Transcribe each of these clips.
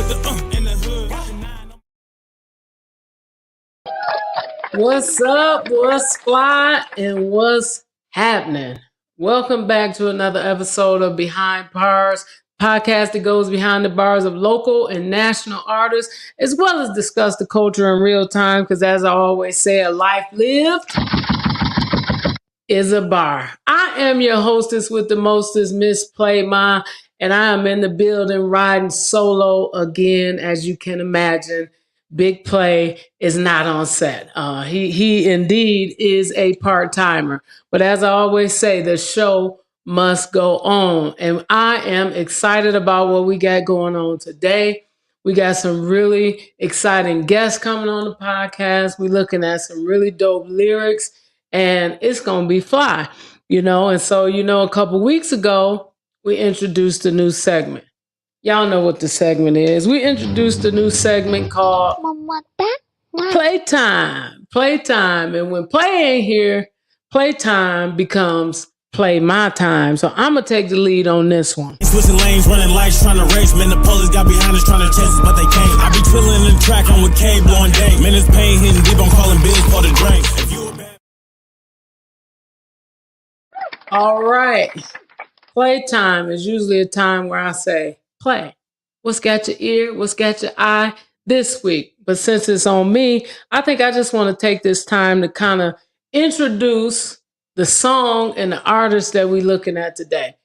with the in the hood. What's up? What's fly? And what's happening? Welcome back to another episode of Behind Bars, podcast that goes behind the bars of local and national artists, as well as discuss the culture in real time. Because as I always say, a life lived is a bar. I am your hostess with the mostest, Miss Play Ma, and I am in the building riding solo again, as you can imagine. Big Play is not on set. He indeed is a part-timer. But as I always say, the show must go on. And I am excited about what we got going on today. We got some really exciting guests coming on the podcast. We're looking at some really dope lyrics, and it's going to be fly, And so, a couple weeks ago, we introduced a new segment. Y'all know what the segment is. We introduced a new segment called Playtime. Playtime. And when play ain't here, playtime becomes play my time. So I'm going to take the lead on this one. Switching lanes, running lights, trying to race. Man, the police got behind us trying to chase us, but they can't. I be chilling in the track on with K, blowing day. Man, it's pain hitting deep, I'm calling bills for the drink. If you a bad... All right. Playtime is usually a time where I say, play. What's got your ear? What's got your eye this week? But since it's on me, I think I just want to take this time to kind of introduce the song and the artist that we're looking at today.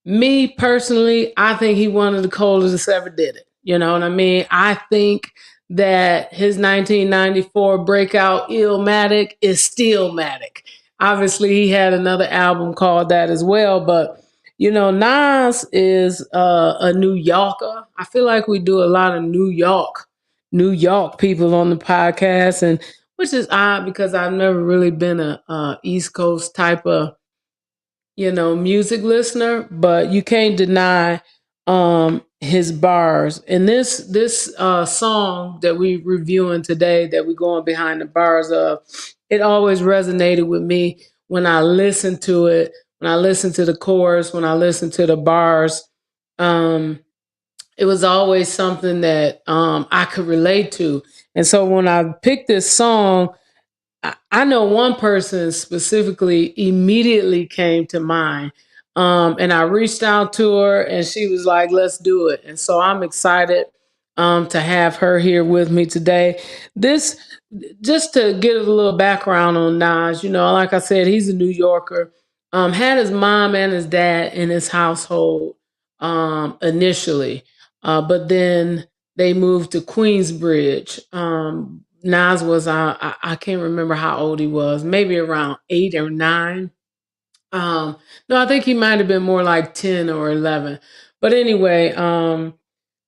Me personally, I think he one of the coldest ever did it. You know what I mean? I think that his 1994 breakout Illmatic is still Matic. Obviously, he had another album called that as well, but Nas is a New Yorker. I feel like we do a lot of New York people on the podcast, and which is odd because I've never really been a East Coast type of, music listener, but you can't deny his bars. And this song that we're reviewing today, that we're going behind the bars of, it always resonated with me when I listened to it. When I listened to the chorus, when I listened to the bars, it was always something that I could relate to. And so when I picked this song, I know one person specifically immediately came to mind. And I reached out to her and she was like, let's do it. And so I'm excited to have her here with me today. This, just to get a little background on Nas, like I said, he's a New Yorker. Had his mom and his dad in his household initially, but then they moved to Queensbridge. Nas was, I can't remember how old he was, maybe around 8 or 9. No, I think he might have been more like 10 or 11. But anyway,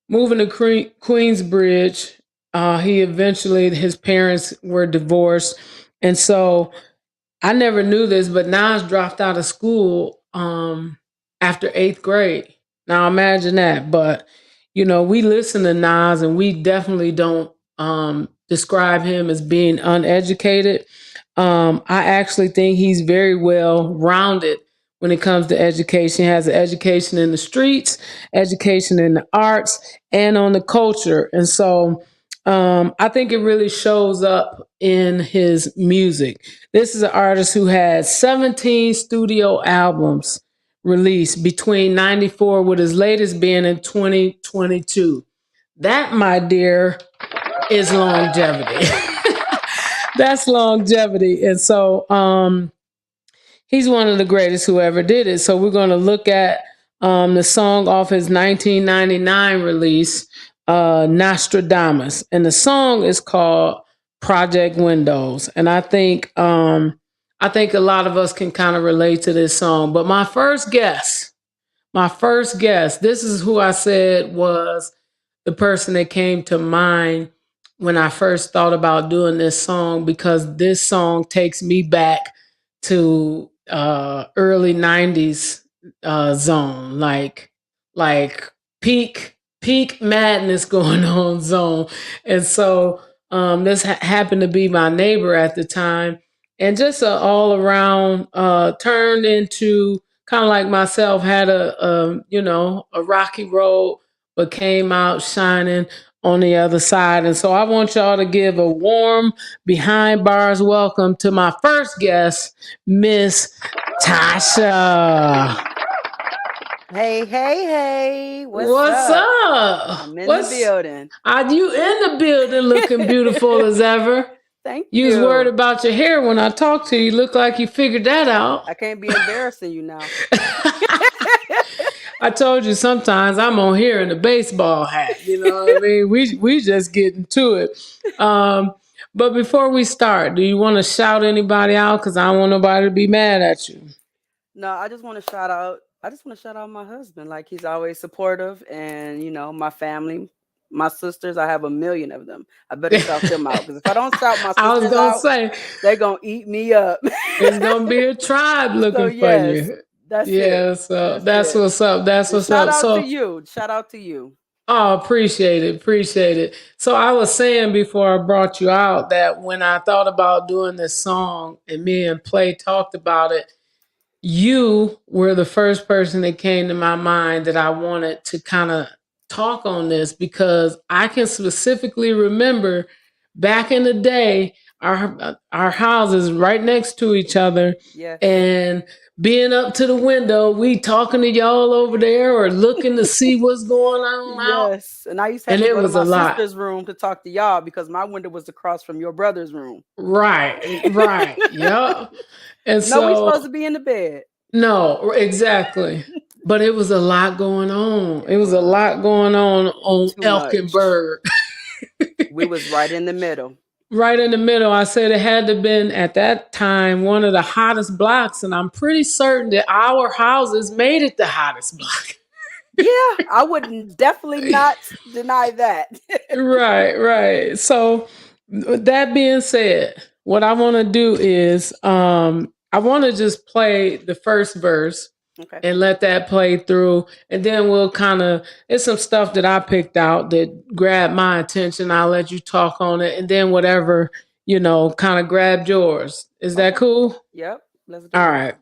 moving to Queensbridge, his parents were divorced. And so I never knew this, but Nas dropped out of school after 8th grade. Now imagine that. But, we listen to Nas and we definitely don't describe him as being uneducated. I actually think he's very well rounded when it comes to education. He has an education in the streets, education in the arts, and on the culture. And so I think it really shows up in his music. This is an artist who had 17 studio albums released between 94 with his latest being in 2022. That, my dear, is longevity. That's longevity. And so he's one of the greatest who ever did it. So we're going to look at the song off his 1999 release, Nostradamus. And the song is called Project Windows. And I think a lot of us can kind of relate to this song. But my first guess, this is who I said was the person that came to mind when I first thought about doing this song, because this song takes me back to early 90s zone, like peak madness going on zone. And so this happened to be my neighbor at the time, and just all around turned into kind of like myself, had a rocky road, but came out shining on the other side. And so I want y'all to give a warm behind bars welcome to my first guest, Miss Tasha. Hey, hey, hey. What's up? up? I'm in the building. Are you in the building looking beautiful as ever? Thank You you. was worried about your hair when I talked to you. You look like you figured that out. I can't be embarrassing you now. I told you sometimes I'm on here in a baseball hat. You know what I mean? We just getting to it. But before we start, do you want to shout anybody out? Because I don't want nobody to be mad at you. No, I just want to shout out. I just want to shout out my husband. Like he's always supportive, and my family, my sisters. I have a million of them. I better shout them out because if I don't shout my I was sisters gonna out, say they're gonna eat me up. it's gonna be a tribe looking So for yes, you. that's Yeah, it. so that's it. what's up. That's And what's shout up. out to So you. Shout out to you. oh, appreciate it. Appreciate it. So I was saying before I brought you out that when I thought about doing this song and me and Play talked about it, you were the first person that came to my mind that I wanted to kind of talk on this because I can specifically remember back in the day our houses right next to each other Yes. and being up to the window, we talking to y'all over there or looking to see what's going on out. Yes, and I used to have And to it go to was a my lot. sister's room to talk to y'all because my window was across from your brother's room. Right, right. Yep. And No, we supposed so to be in the bed. no, exactly. But it was a lot going on. It was a lot going on Too much. Elkinburg. We was right in the middle. Right in the middle. I said it had to have been at that time one of the hottest blocks, and I'm pretty certain that our houses made it the hottest block. Yeah, I would definitely not deny that. Right, right. So that being said, what I want to do is I want to just play the first verse Okay. and let that play through. And then we'll kind of, it's some stuff that I picked out that grabbed my attention. I'll let you talk on it. And then whatever, kind of grabbed yours. Is that cool? Yep. Let's do All it. right.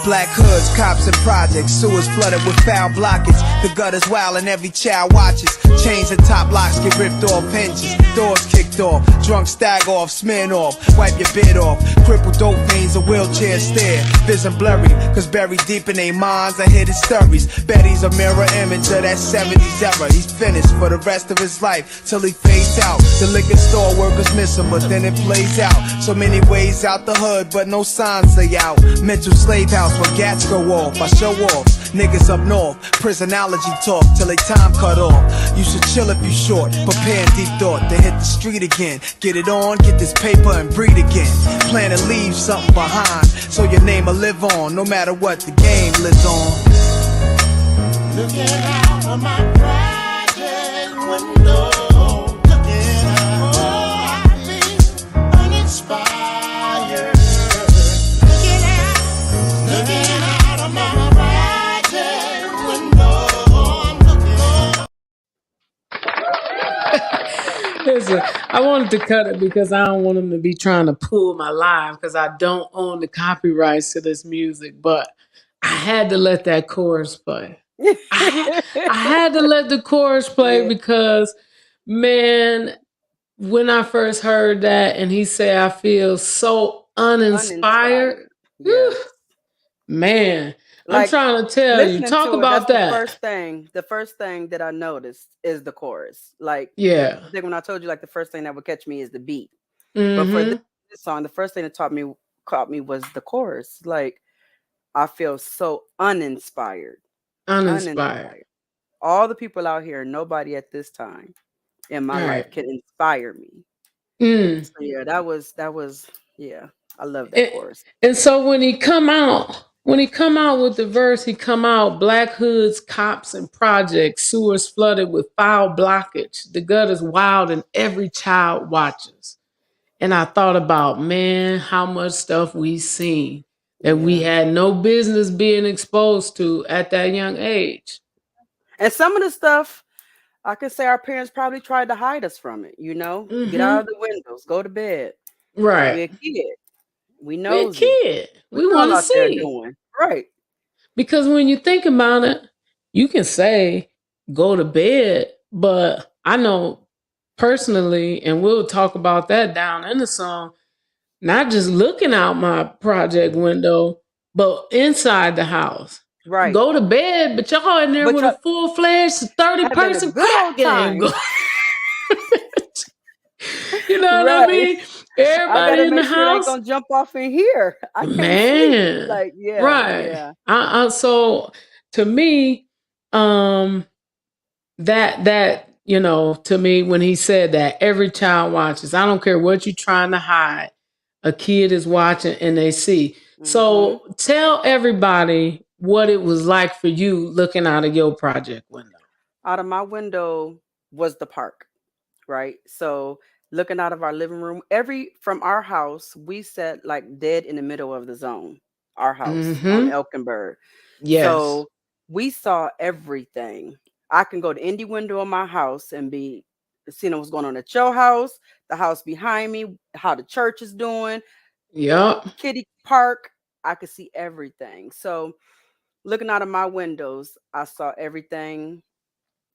Black hoods, cops and projects, sewers flooded with foul blockage. The gutters wild and every child watches. Chains and top locks get ripped off hinges. Doors kicked off, drunk stag off, smearing off. Wipe your bid off, crippled dope fiends, a wheelchair stare. Vision blurry, cause buried deep in their minds are hidden stories. Betty's a mirror image of that 70s era. He's finished for the rest of his life till he fades out. The liquor store workers miss him, but then it plays out. So many ways out the hood, but no signs say out. Mental slave house where gats go off. I show off, niggas up north. Prisonology talk till they time cut off. You should chill if you short, prepare deep thought. Then hit the street again. Get it on, get this paper and breathe again. Plan to leave something behind, so your name will live on, no matter what the game lives on. Looking out of my project window, looking out, I feel uninspired. Looking out of my project window, I'm looking. Listen, I wanted to cut it because I don't want them to be trying to pull my live because I don't own the copyrights to this music, but I had to let that chorus play. I had to let the chorus play because, man, when I first heard that and he said, I feel so uninspired. Yes. Man, I'm Like, trying to tell you, listening talk to it, about that's that. the first thing that I noticed is the chorus. Like, Yeah. I think when I told you, like, the first thing that would catch me is the beat. But for this song, the first thing that caught me was the chorus. Like, I feel so uninspired. Uninspired. All the people out here, nobody at this time in my life can inspire me. So yeah, that was yeah. I love that chorus. And so when he come out with the verse, he come out, black hoods, cops, and projects, sewers flooded with foul blockage. The gutters wild and every child watches. And I thought about, man, how much stuff we seen that we had no business being exposed to at that young age. And some of the stuff, I could say our parents probably tried to hide us from it, Get out of the windows, go to bed. Right. We're a kid. We know. We're a kid. We want to see. Doing. Right. Because when you think about it, you can say go to bed, but I know personally, and we'll talk about that down in the song, not just looking out my project window, but inside the house. Right. Go to bed, but y'all in there But with a y'all full fledged 30 having a person good crack old game time. going. You know what I Right. mean? I Everybody gotta in the make sure they ain't house, gonna jump off in here. I can't sleep. man. Like, yeah, Right. yeah. So to me, um, that to me when he said that every child watches. I don't care what you're trying to hide. A kid is watching and they see. Hmm. So tell everybody what it was like for you looking out of your project window. Out of my window was the park, right? So looking out of our living room, from our house, we sat like dead in the middle of the zone, our house on Mm-hmm. Elkinburg. Yes. So we saw everything. I can go to any window of my house and be seeing what's going on at your house, the house behind me, how the church is doing, Yep. kitty park. I could see everything. So looking out of my windows, I saw everything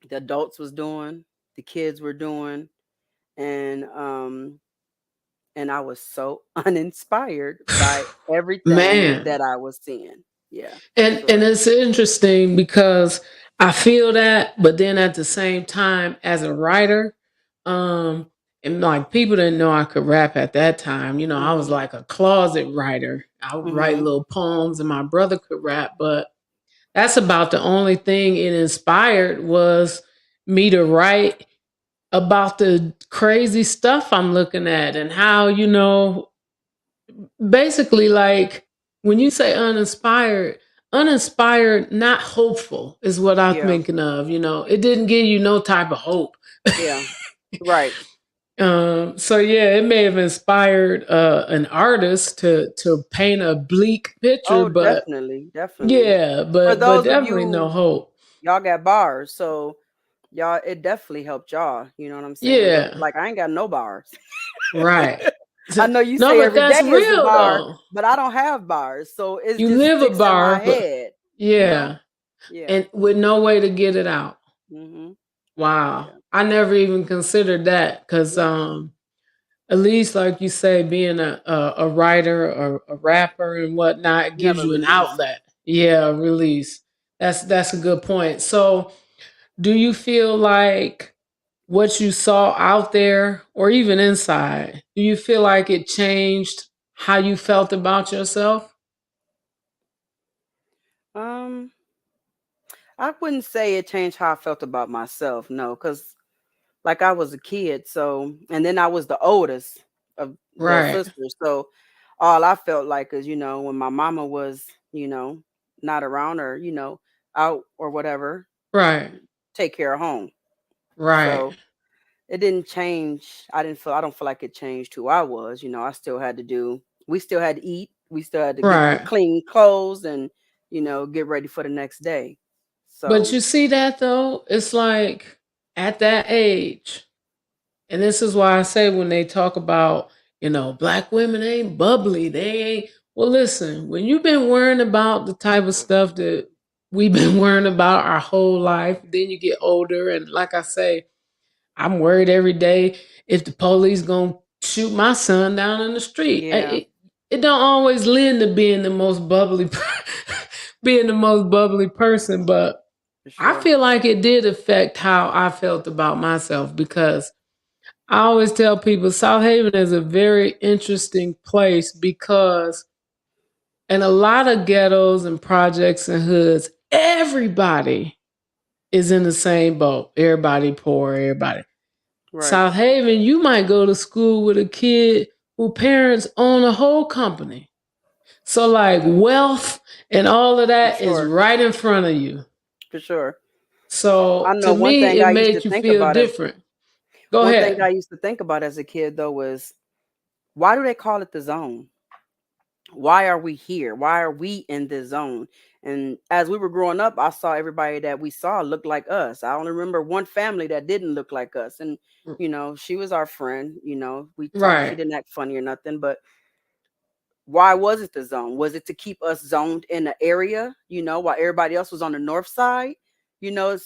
the adults was doing, the kids were doing, and I was so uninspired by everything Man. that I was seeing. Yeah, for And sure. it's interesting because I feel that, but then at the same time, as a writer, um, and like people didn't know I could rap at that time. I was Mhm. like a closet writer. I would write Mhm. little poems, and my brother could rap, but that's about the only thing it inspired was me to write about the crazy stuff I'm looking at and how basically like when you say uninspired, not hopeful is what I'm Yeah. thinking of. It didn't give you no type of hope. Yeah. Right. So yeah, it may have inspired an artist to paint a bleak picture, Oh, but definitely, definitely. yeah, For but those of you definitely no hope. y'all got bars, so y'all it definitely helped y'all. You know what I'm saying? But Yeah, like I ain't got no bars. right. I know you No, say but every day that's is a real bar, though. but I don't have bars, so it You just live a sticks in my bar, but head. You know? yeah, Yeah. and with no way to get it out. Mhm. Wow. Yeah. I never even considered that because Yeah. at least like you say, being a writer or a rapper and whatnot You have gives a you an release. outlet. Yeah, a release. That's a good point. So do you feel like what you saw out there or even inside, do you feel like it changed how you felt about yourself? Um, I wouldn't say it changed how I felt about myself, no, because like I was a kid, so and then I was the oldest of the Right. sisters. So all I felt like is, when my mama was, not around or, out or whatever, Right. take care of home. Right. So it didn't change. I don't feel like it changed who I was. I still had to we still had to eat. We still had to get Right. clean clothes and, get ready for the next day. But So you see that though? It's like at that age, and this is why I say when they talk about, black women ain't bubbly, they ain't. Well, listen, when you've been worrying about the type of stuff that we've been worrying about our whole life, then you get older, and like I say, I'm worried every day if the police gonna shoot my son down in the street. yeah, It don't always lend to being the most bubbly, being the most bubbly person, but for I sure. feel like it did affect how I felt about myself because I always tell people South Haven is a very interesting place because in a lot of ghettos and projects and hoods, everybody is in the same boat. Everybody poor, everybody. Right. South Haven, you might go to school with a kid who parents own a whole company. So like wealth and all of For that is sure. right in front of you. For sure. I So know to one me, thing it I used to made you think feel about as different. Go one thing I ahead. used to think about as a kid though was why do they call it the zone? Why are we here? Why are we in this zone? And as we were growing up, I saw everybody that we saw look like us. I only remember one family that didn't look like us. And, she was our friend. We talked, she Right. didn't act funny or nothing. But why was it the zone? Was it to keep us zoned in the area, while everybody else was on the north side? You know,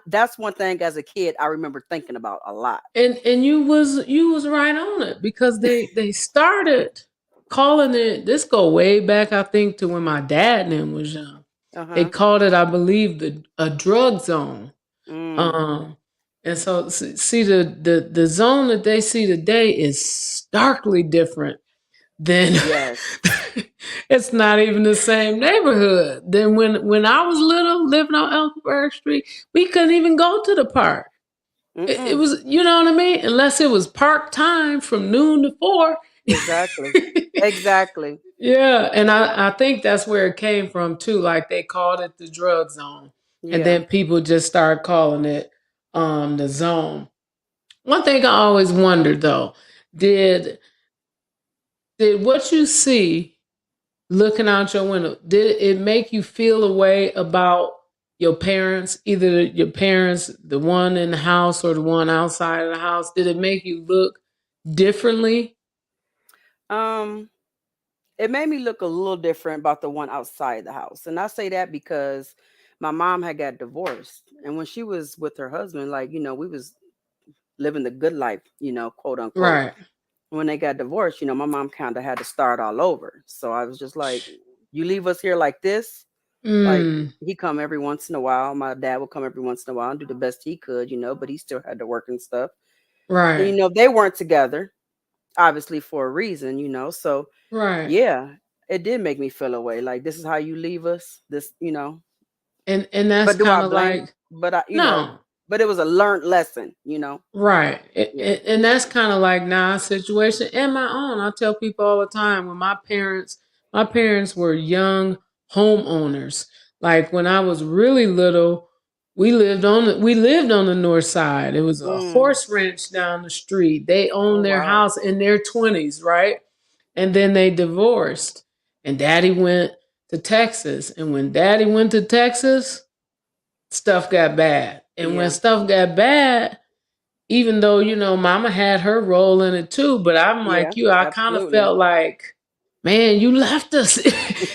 that's one thing as a kid I remember thinking about a lot. And you was right on it because they started calling it, this go way back, I think, to when my dad and them was young. Uh They huh. called it, I believe, a drug zone. Mm, Um, and so see the zone that they see today is starkly different than yes. it's not even the same neighborhood. Then when I was little, living on Elkberg Street, we couldn't even go to the park. It Mm-mm. was, you know what I mean? Unless it was park time from noon to 4. Exactly. Exactly. Yeah, and I think that's where it came from too. Like they called it the drug zone, and Yeah. then people just started calling it the zone. One thing I always wondered though, did did what you see looking out your window, did it make you feel a way about your parents, either your parents, the one in the house or the one outside of the house? Did it make you look differently? Um, it made me look a little different about the one outside the house. And I say that because my mom had got divorced. And when she was with her husband, like, we was living the good life, quote unquote. Right. When they got divorced, my mom kind of had to start all over. So I was just like, you leave us here like this? Like, Mm, he come every once in a while. My dad would come every once in a while and do the best he could, but he still had to work and stuff. And, right. they weren't together, obviously for a reason, So Right. yeah, it did make me feel away. Like, this is how you leave us. This. And that's But do I kind of blame? like, But no. but it was a learned lesson. Right. Yeah. And that's kind of like Nas' situation and my own. I tell people all the time when my parents were young homeowners. Like when I was really little, we lived on the north side. It was a Mm. horse ranch down the street. They Oh owned their wow. house in their 20s, right? And then they divorced. And daddy went to Texas. And when daddy went to Texas, stuff got bad. And when Yeah. stuff got bad, even though, mama had her role in it too, but I'm Yeah. like you, I kind of Absolutely. felt like, man, you left us.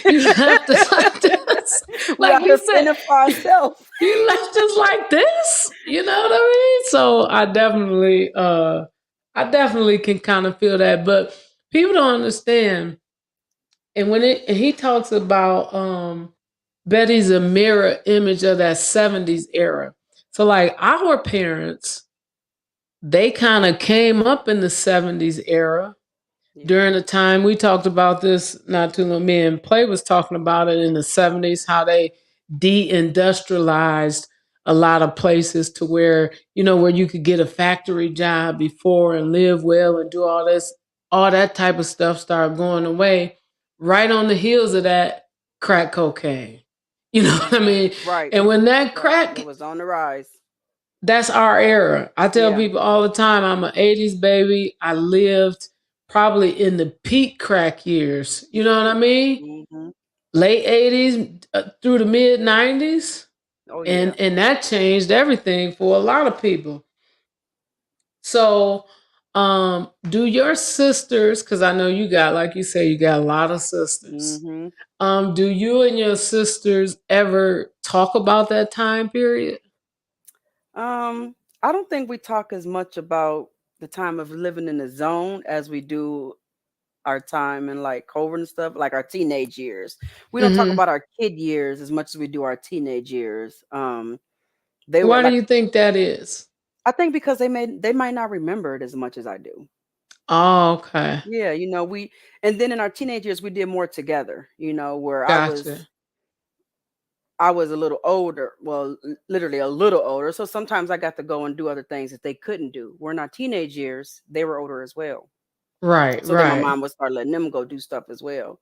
You left us like this. We Like out you here said, fending for ourselves. you left us like this. You know what I mean? So I definitely can kind of feel that. But people don't understand. And he talks about Betty's a mirror image of that 70s era. So like our parents, they kind of came up in the 70s era Yeah. during the time we talked about this not too long. Me and Play was talking about it in the 70s, how they deindustrialized a lot of places to where you could get a factory job before and live well and do all this, all that type of stuff started going away right on the heels of that crack cocaine. You know what I mean? Right. And when that Right. It crack, was on the rise. that's our era. I tell Yeah. people all the time, I'm an 80s baby. I lived probably in the peak crack years. You know what I mean? Hmm. Late 80s through the mid 90s. Oh yeah. And that changed everything for a lot of people. So, do your sisters, because I know you got, like you say, you got a lot of sisters. Hmm. Do you and your sisters ever talk about that time period? I don't think we talk as much about the time of living in the zone as we do our time in like COVID and stuff, like our teenage years. We don't talk Hmm. about our kid years as much as we do our teenage years. They were Why do like, you think that is? I think because they might not remember it as much as I do. Oh, okay. Yeah, and then in our teenage years we did more together, where Gotcha. I was a little older, well, literally a little older. So sometimes I got to go and do other things that they couldn't do. Where in our teenage years, they were older as well. Right, So then my right. mom would start letting them go do stuff as well.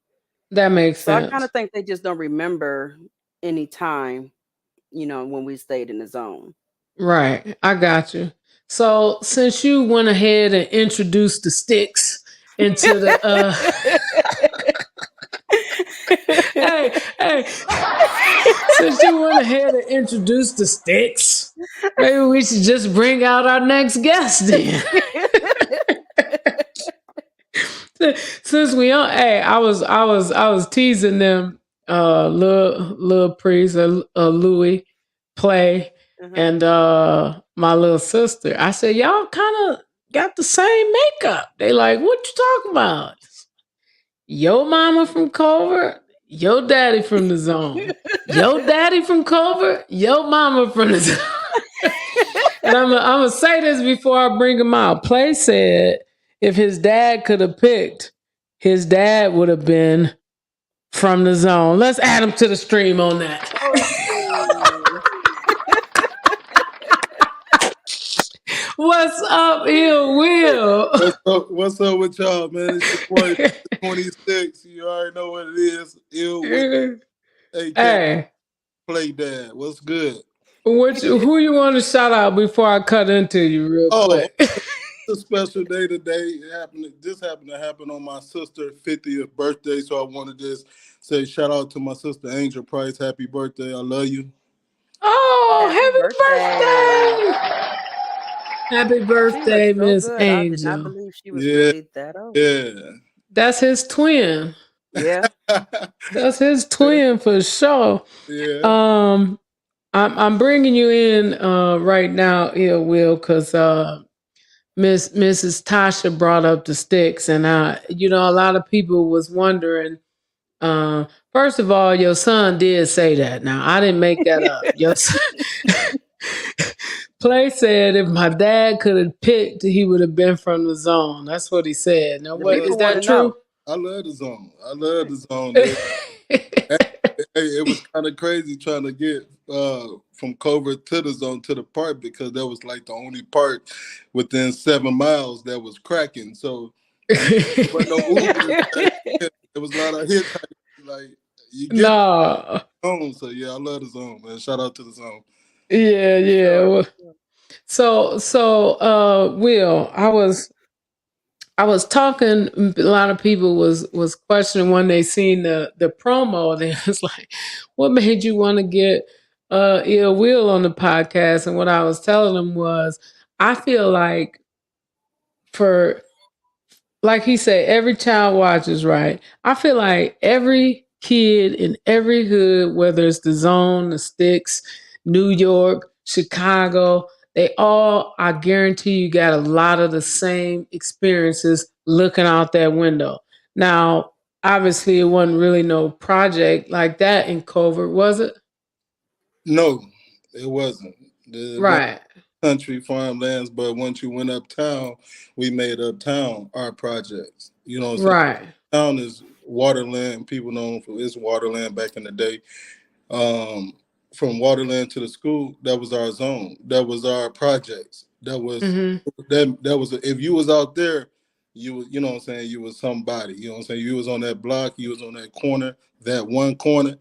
That makes So I kind sense. of think they just don't remember any time, when we stayed in the zone. Right. I got you. So since you went ahead and introduced the sticks into the hey, hey, since you went ahead and introduced the sticks, maybe we should just bring out our next guest then. Since we on, hey, I was teasing them, little priest, Louis, Play Uh-huh. and my little sister. I said, y'all kind of got the same makeup. They like, what you talking about? Yo mama from Culver, yo daddy from the zone. Yo daddy from Culver, yo mama from the zone. And I'm gonna say this before I bring him out. Play said if his dad could have picked, his dad would have been from the zone. Let's add him to the stream on that. Oh, shoot. What's up, Ill Will? What's up with y'all, man? It's your boy 26. You already know what it is. Ill with AK Hey, Play Dad. What's good? who you want to shout out before I cut into you real Oh, quick? it's a special day today. This happened to happen on my sister's 50th birthday, so I wanted to just say shout out to my sister Angel Price. Happy birthday. I love you. Oh, Happy happy She birthday, looks so Miss good. I did not Angel. believe she was Yeah, really that old. yeah. That's his twin. Yeah. That's his twin for sure. Yeah. I'm bringing you in right now, Ill Will, because Mrs. Tasha brought up the sticks, and a lot of people was wondering. First of all, your son did say that. Now I didn't make that up. Your son, Play said if my dad could have picked, he would have been from the zone. That's what he said. Now, The what people is want that to know. true? I love the zone. I love the zone. It was kind of crazy trying to get from Covert to the zone to the park because that was like the only park within 7 miles that was cracking. So, but no Uber. There was a lot of hit like you get No. zone. So yeah, I love the zone, man. Shout out to the zone. Yeah, For yeah. sure. Well, so Will, I was talking. A lot of people was questioning when they seen the promo. They was like, "What made you want to get Ill Will on the podcast?" And what I was telling them was, I feel like for like he said, every child watches, right? I feel like every kid in every hood, whether it's the zone, the sticks, New York, Chicago, they all, I guarantee you, got a lot of the same experiences looking out that window. Now, obviously, it wasn't really no project like that in Covert, was it? No, it wasn't. It wasn't Right, country farmlands, but once you went uptown, we made uptown our projects. You know what I'm saying? right. Town is waterland. People know for its waterland back in the day. Um, from waterland to the school, that was our zone. That was our projects. Hmm. That was if you was out there, you know what I'm saying, you was somebody. You know what I'm saying? You was on that block, you was on that corner, that one corner,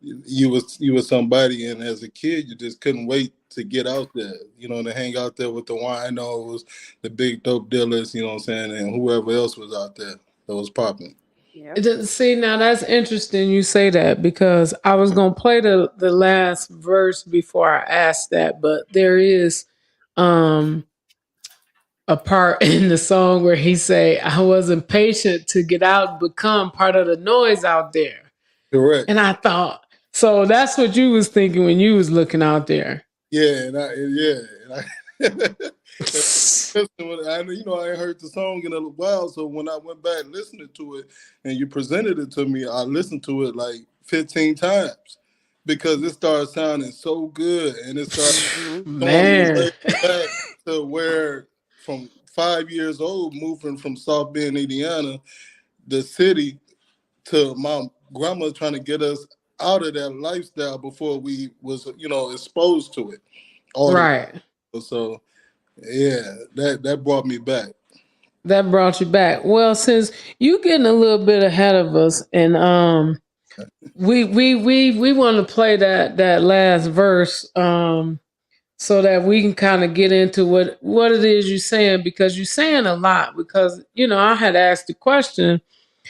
you was somebody, and as a kid you just couldn't wait to get out there, to hang out there with the winos, the big dope dealers, you know what I'm saying, and whoever else was out there that was popping. Yep. See, now that's interesting you say that because I was going to play the last verse before I asked that, but there is um, a part in the song where he say, I wasn't patient to get out and become part of the noise out there. Correct. And I thought, so that's what you was thinking when you was looking out there. Yeah, and I ain't heard the song in a while, so when I went back listening to it and you presented it to me, I listened to it like 15 times because it started sounding so good, and it started throwing me Man. way back to where from 5 years old, moving from South Bend, Indiana, the city, to my grandma trying to get us out of that lifestyle before we was exposed to it. Right. So yeah, that brought me back. That brought you back. Well, since you getting a little bit ahead of us, and we want to play that last verse, so that we can kind of get into what it is you're saying, because you're saying a lot. Because I had asked the question,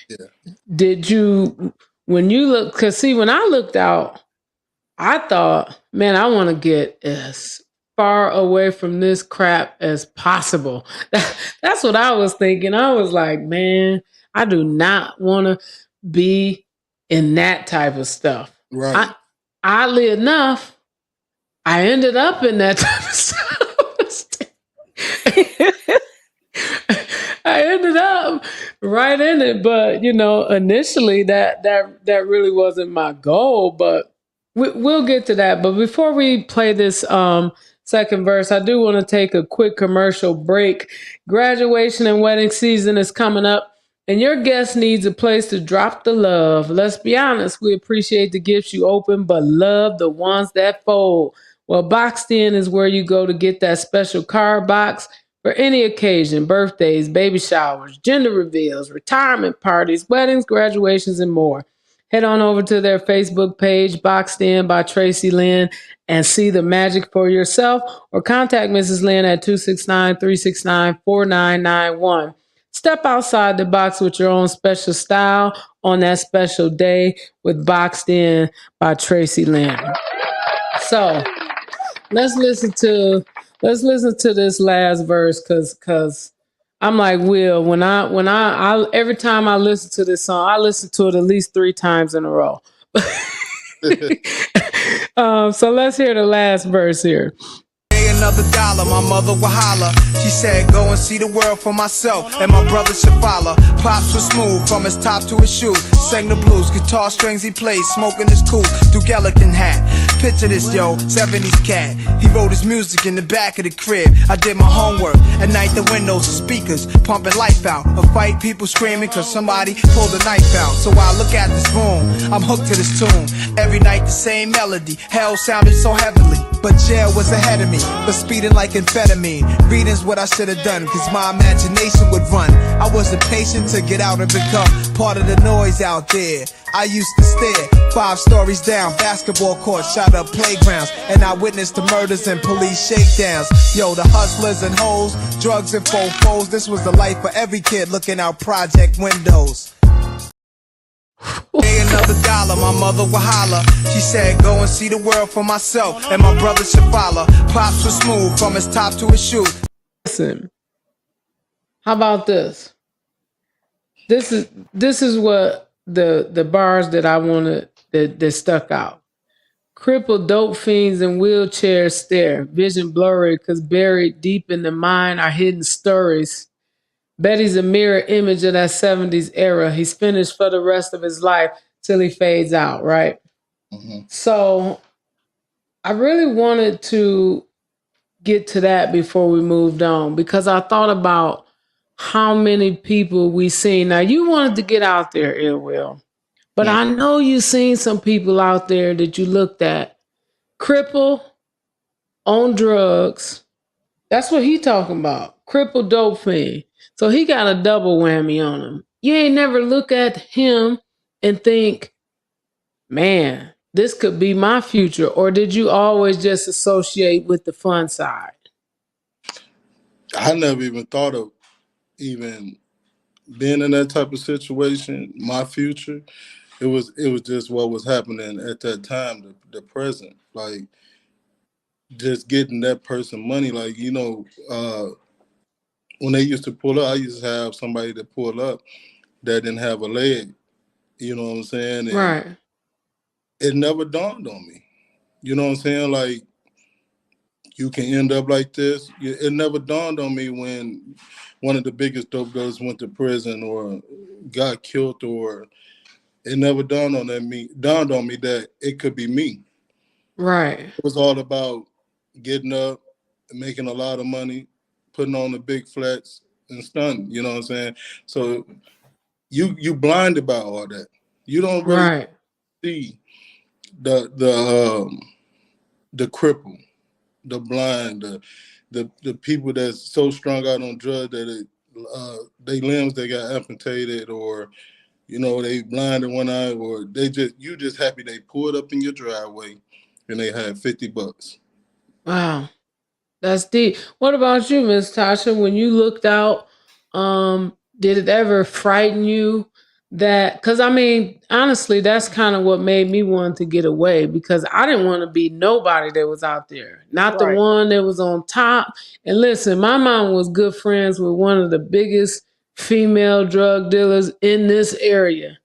Yeah. did you, when you look? Because see, when I looked out, I thought, man, I want to get as far away from this crap as possible. That's what I was thinking. I was like, man, I do not want to be in that type of stuff. Right. Oddly enough, I ended up in that type of stuff. I ended up right in it, but initially that really wasn't my goal. But we'll get to that. But before we play this second verse, I do want to take a quick commercial break. Graduation and wedding season is coming up, and your guest needs a place to drop the love. Let's be honest, we appreciate the gifts you open, but love the ones that fold. Well, Boxed In is where you go to get that special card box for any occasion: birthdays, baby showers, gender reveals, retirement parties, weddings, graduations, and more. Head on over to their Facebook page, Boxed In by Tracy Lynn, and see the magic for yourself, or contact Mrs. Lynn at 269-369-4991. Step outside the box with your own special style on that special day with Boxed In by Tracy Lynn. So let's listen to this last verse, because I'm like Will. When I every time I listen to this song, I listen to it at least 3 times in a row. So let's hear the last verse here. Another dollar, my mother would holler. She said, go and see the world for myself, and my brother should follow. Pops was smooth from his top to his shoe. Sang the blues, guitar strings he played, smoking his cool Duke Ellington hat. Picture this, yo, 70s cat. He wrote his music in the back of the crib. I did my homework. At night the windows are speakers, pumping life out. A fight, people screaming cause somebody pulled a knife out. So I look at this room, I'm hooked to this tune. Every night the same melody, hell sounded so heavenly. But jail was ahead of me, but speeding like amphetamine. Reading's what I should have done, cause my imagination would run. I wasn't patient to get out and become part of the noise out there. I used to stare 5 stories down, basketball courts, shot up playgrounds, and I witnessed the murders and police shakedowns. Yo, the hustlers and hoes, drugs and fofos. This was the life for every kid looking out project windows. Pay another dollar, my mother would holler. She said, go and see the world for myself, and my brother should follow. Pops was smooth from his top to his shoe. Listen, how about this? This is what the bars that I wanted that stuck out. Crippled dope fiends in wheelchairs stare, vision blurry because buried deep in the mind are hidden stories. Betty's a mirror image of that 70s era. He's finished for the rest of his life till he fades out, right? Mhm. So I really wanted to get to that before we moved on, because I thought about how many people we seen. Now, you wanted to get out there, Ill Will, but Yeah. I know you seen some people out there that you looked at, cripple, on drugs. That's what he talking about. Crippled dope fiend. So he got a double whammy on him. You ain't never look at him and think, man, this could be my future. Or did you always just associate with the fun side? I never even thought of even being in that type of situation. My future, it was just what was happening at that time, the present, like just getting that person money. Like, when they used to pull up, I used to have somebody to pull up that didn't have a leg. You know what I'm saying? And Right. it never dawned on me. You know what I'm saying? Like, you can end up like this. It never dawned on me when one of the biggest dope dealers went to prison or got killed, or it never dawned on me that it could be me. Right. It was all about getting up, making a lot of money, putting on the big flats and stunning. You know what I'm saying? So you blinded by all that. You don't really Right. see the cripple, the blind, the people that's so strung out on drugs that they limbs they got amputated, or they blind in one eye, or you just happy they pulled up in your driveway and they had $50. Wow. That's deep. What about you, Miss Tasha? When you looked out, did it ever frighten you that? Because I mean, honestly, that's kind of what made me want to get away, because I didn't want to be nobody that was out there, not the Right. one that was on top. And listen, my mom was good friends with one of the biggest female drug dealers in this area,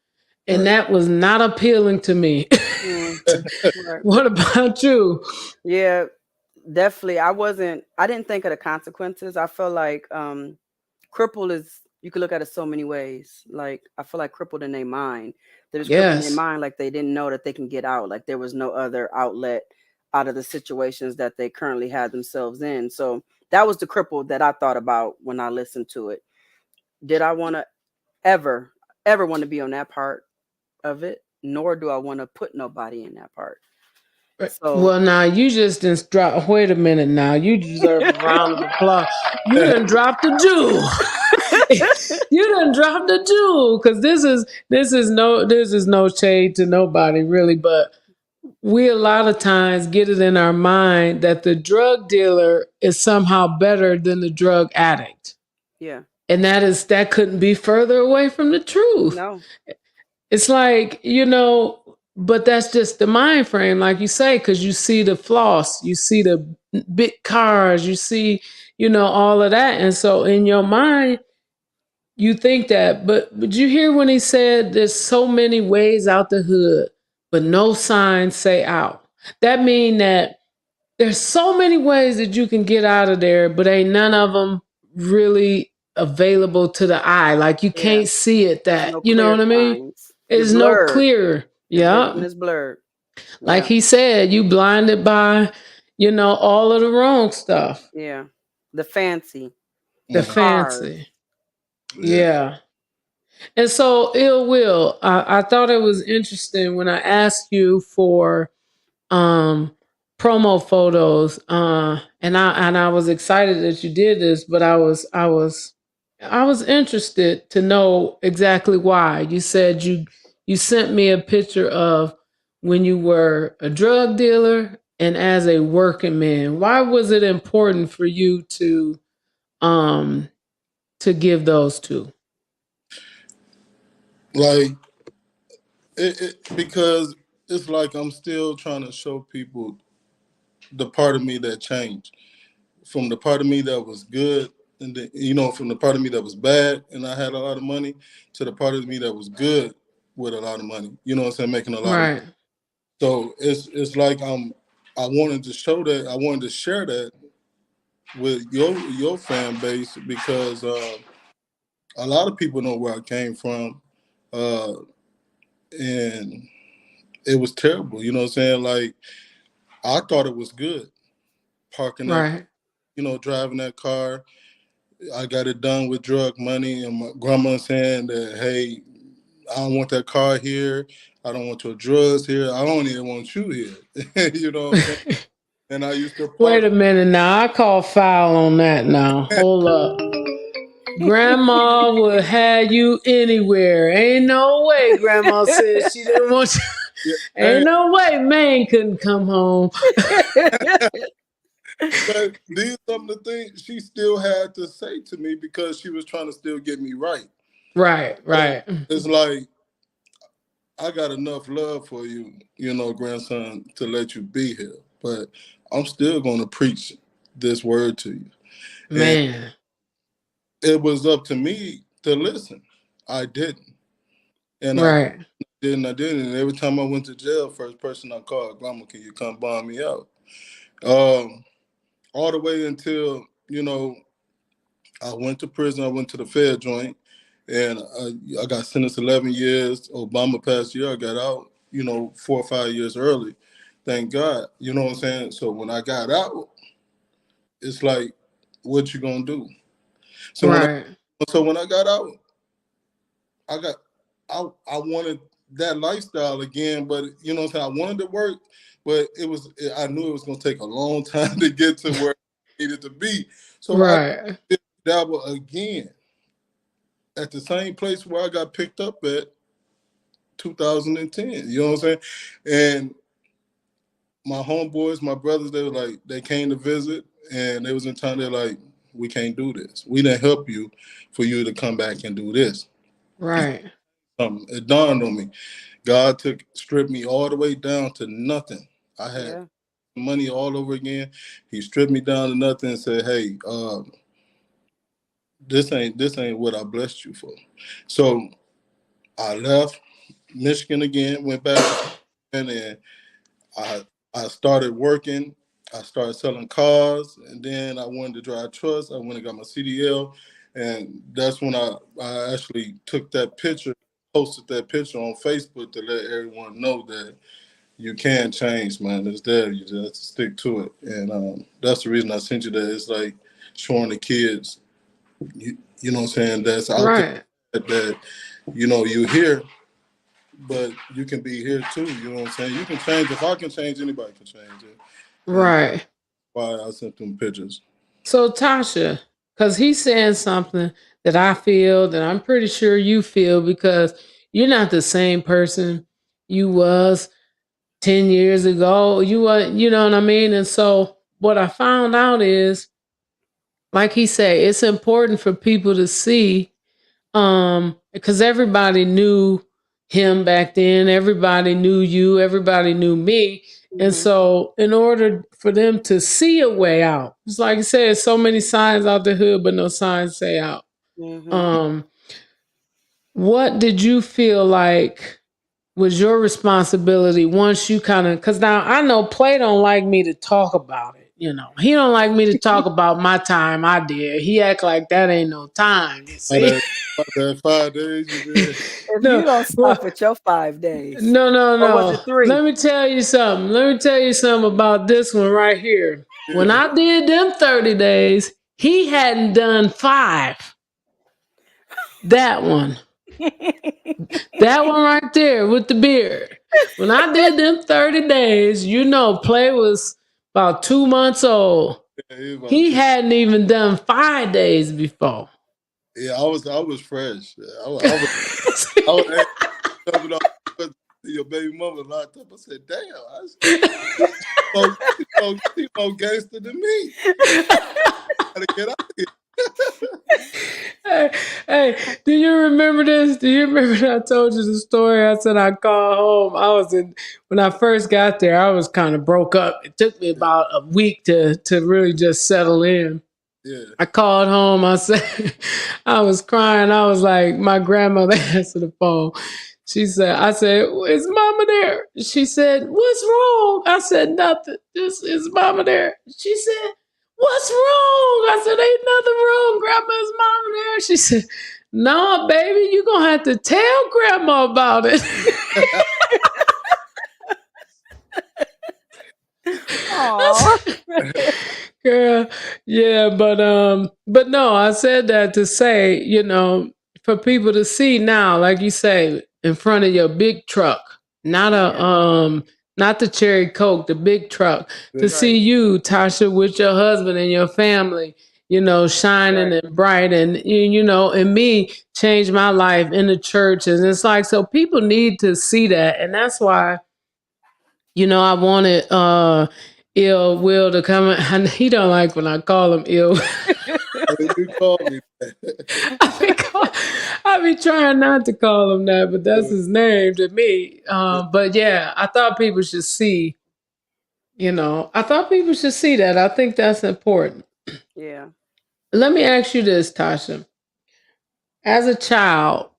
and Right. that was not appealing to me. Right. What about you? Yeah, definitely. I didn't think of the consequences. I feel like crippled is, you could look at it so many ways. Like I feel like crippled in their mind. They're just crippled in their Yes. mind, like they didn't know that they can get out. Like there was no other outlet out of the situations that they currently had themselves in. So that was the crippled that I thought about when I listened to it. Did I want to ever, ever want to be on that part of it? Nor do I want to put nobody in that part. So Well, now you just drop. Wait a minute. Now you deserve a round of applause. You done dropped the jewel. You done dropped the jewel because this is no shade to nobody really, but we a lot of times get it in our mind that the drug dealer is somehow better than the drug addict, yeah, and that couldn't be further away from the truth. no, It's like, but that's just the mind frame, like you say, because you see the floss, you see the big cars, you see, all of that. And so in your mind, you think that. But you hear when he said there's so many ways out the hood, but no signs say out. That mean that there's so many ways that you can get out of there, but ain't none of them really available to the eye. Like you yeah. can't see it There's that, no you know clear what I mean? signs. You're It's no blurred. clear. Your Yeah. vision is blurred. Like Yeah, he said, you blinded by, all of the wrong stuff. yeah. The fancy, The the Mhm. cars. fancy. Yeah. Yeah. And so, Ill Will, I thought it was interesting when I asked you for um promo photos, and I was excited that you did this, but I was interested to know exactly why. You said you sent me a picture of when you were a drug dealer and as a working man. Why was it important for you um to give those two? Like because it's like I'm still trying to show people the part of me that changed, from the part of me that was good, and then, from the part of me that was bad and I had a lot of money, to the part of me that was good with a lot of money. You know what I'm saying? Making a lot of. Right. So it's like I wanted to show that, I wanted to share that with your fan base, because a lot of people know where I came from, uh, and it was terrible. You know what I'm saying? Like I thought it was good parking that, Right. driving that car. I got it done with drug money, and my grandma saying that, hey, I don't want that car here. I don't want your drugs here. I don't even want you here. You know what I'm saying? And I used to Wait park. a minute now. I call foul on that now. Hold up. Grandma would have you anywhere. Ain't no way grandma said she didn't want you. Yeah, Ain't no way man couldn't come home. but these are some of the things she still had to say to me because she was trying to still get me right. Right, So right. it's like, I got enough love for you, grandson, to let you be here. But I'm still going to preach this word to you. And Man. it was up to me to listen. I didn't. And Right. I didn't. And every time I went to jail, first person I called, Grandma, can you come bomb me out? Um, all the way until, I went to prison. I went to the Fed joint, and I got sentenced 11 years. Obama passed year. I got out, 4 or 5 years early. Thank God. You know what I'm saying? So when I got out, it's like, what you gonna do? So when I Right. so when I got out, I got I wanted that lifestyle again, but you know what I'm saying? I wanted to work, but I knew it was gonna take a long time to get to where I needed to be. So I Right. did dabble again at the same place where I got picked up at 2010. You know what I'm saying? And my homeboys, my brothers, they were like, they came to visit, and they was in town. They're like, we can't do this. We didn't help you for you to come back and do this. Right. It dawned on me. God stripped me all the way down to nothing. I had Yeah, money all over again. He stripped me down to nothing and said, hey, this ain't what I blessed you for. So I left Michigan again, went back to and I started working. I started selling cars, and then I wanted to drive trucks. I went and got my CDL, and that's when I actually took that picture, posted that picture on Facebook to let everyone know that you can change, man. It's there. You just have to stick to it, and that's the reason I sent you that. It's like showing the kids, you know what I'm saying, that's out there Right. that you know you here, but you can be here too. You know what I'm saying? You can change. If I can change, anybody can change it. And Right. why I sent them pictures. So Tasha, because he's saying something that I feel that I'm pretty sure you feel because you're not the same person you was 10 years ago. You know what I mean? And so what I found out is, like he said, it's important for people to see, because everybody knew him back then, everybody knew you, everybody knew me. And Mm-hmm. so in order for them to see a way out, it's like you said, so many signs out the hood, but no signs say out. Mm-hmm. Um, what did you feel like was your responsibility once you kind of, because now I know Play don't like me to talk about it. He don't like me to talk about my time I did. He act like that ain't no time, you By see. that, by that 5 days you did. If you No, don't well, stop at your 5 days, or was no. it 3? Let me tell you something. Let me tell you something about this one right here. When Yeah. I did them 30 days, he hadn't done 5. That one. That one right there with the beard. When I did them 30 days, Play was about 2 months old. Yeah, he about He two. hadn't even done 5 days before. Yeah, I was fresh. I was coming off with your baby mama locked up. I said, damn, she more gangster than me. Gotta get out here. Hey, hey, do you remember this? Do you remember that I told you the story? I said I called home. When I first got there, I was kind of broke up. It took me about a week to really just settle in. Yeah. I called home. I said, I was crying. I was like, my grandmother answered the phone. I said, is mama there? She said, what's wrong? I said, nothing. This is mama there. She said, what's wrong? I said, ain't nothing wrong. Grandma's mama there. She said, no, baby, you're going to have to tell grandma about it. Aw. Girl, yeah, but no, I said that to say, for people to see now, like you say, in front of your big truck, not not the cherry coke, the big truck, to Big- see Right. you, Tasha, with your husband and your family, shining Right. and bright, and and me change my life in the church, and it's like so people need to see that, and that's why. I wanted Ill Will to come in. He don't like when I call him Ill. You called me. I be trying not to call him that, but that's his name to me. But yeah, I thought people should see, I thought people should see that. I think that's important. Yeah. Let me ask you this, Tasha. As a child,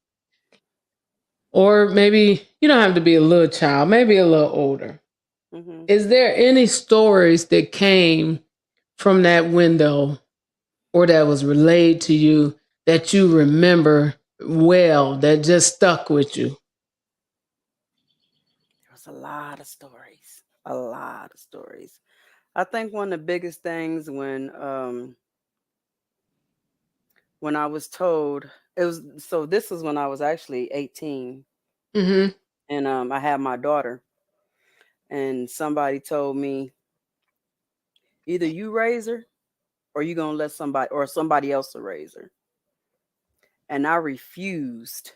or maybe you don't have to be a little child, maybe a little older. Mm-hmm. Is there any stories that came from that window or that was relayed to you that you remember well that just stuck with you? There was a lot of stories. A lot of stories. I think one of the biggest things when I was told it was so this was when I was actually 18, Mm-hmm. and I had my daughter, and somebody told me either you raise her or you gonna let somebody else to raise her. And I refused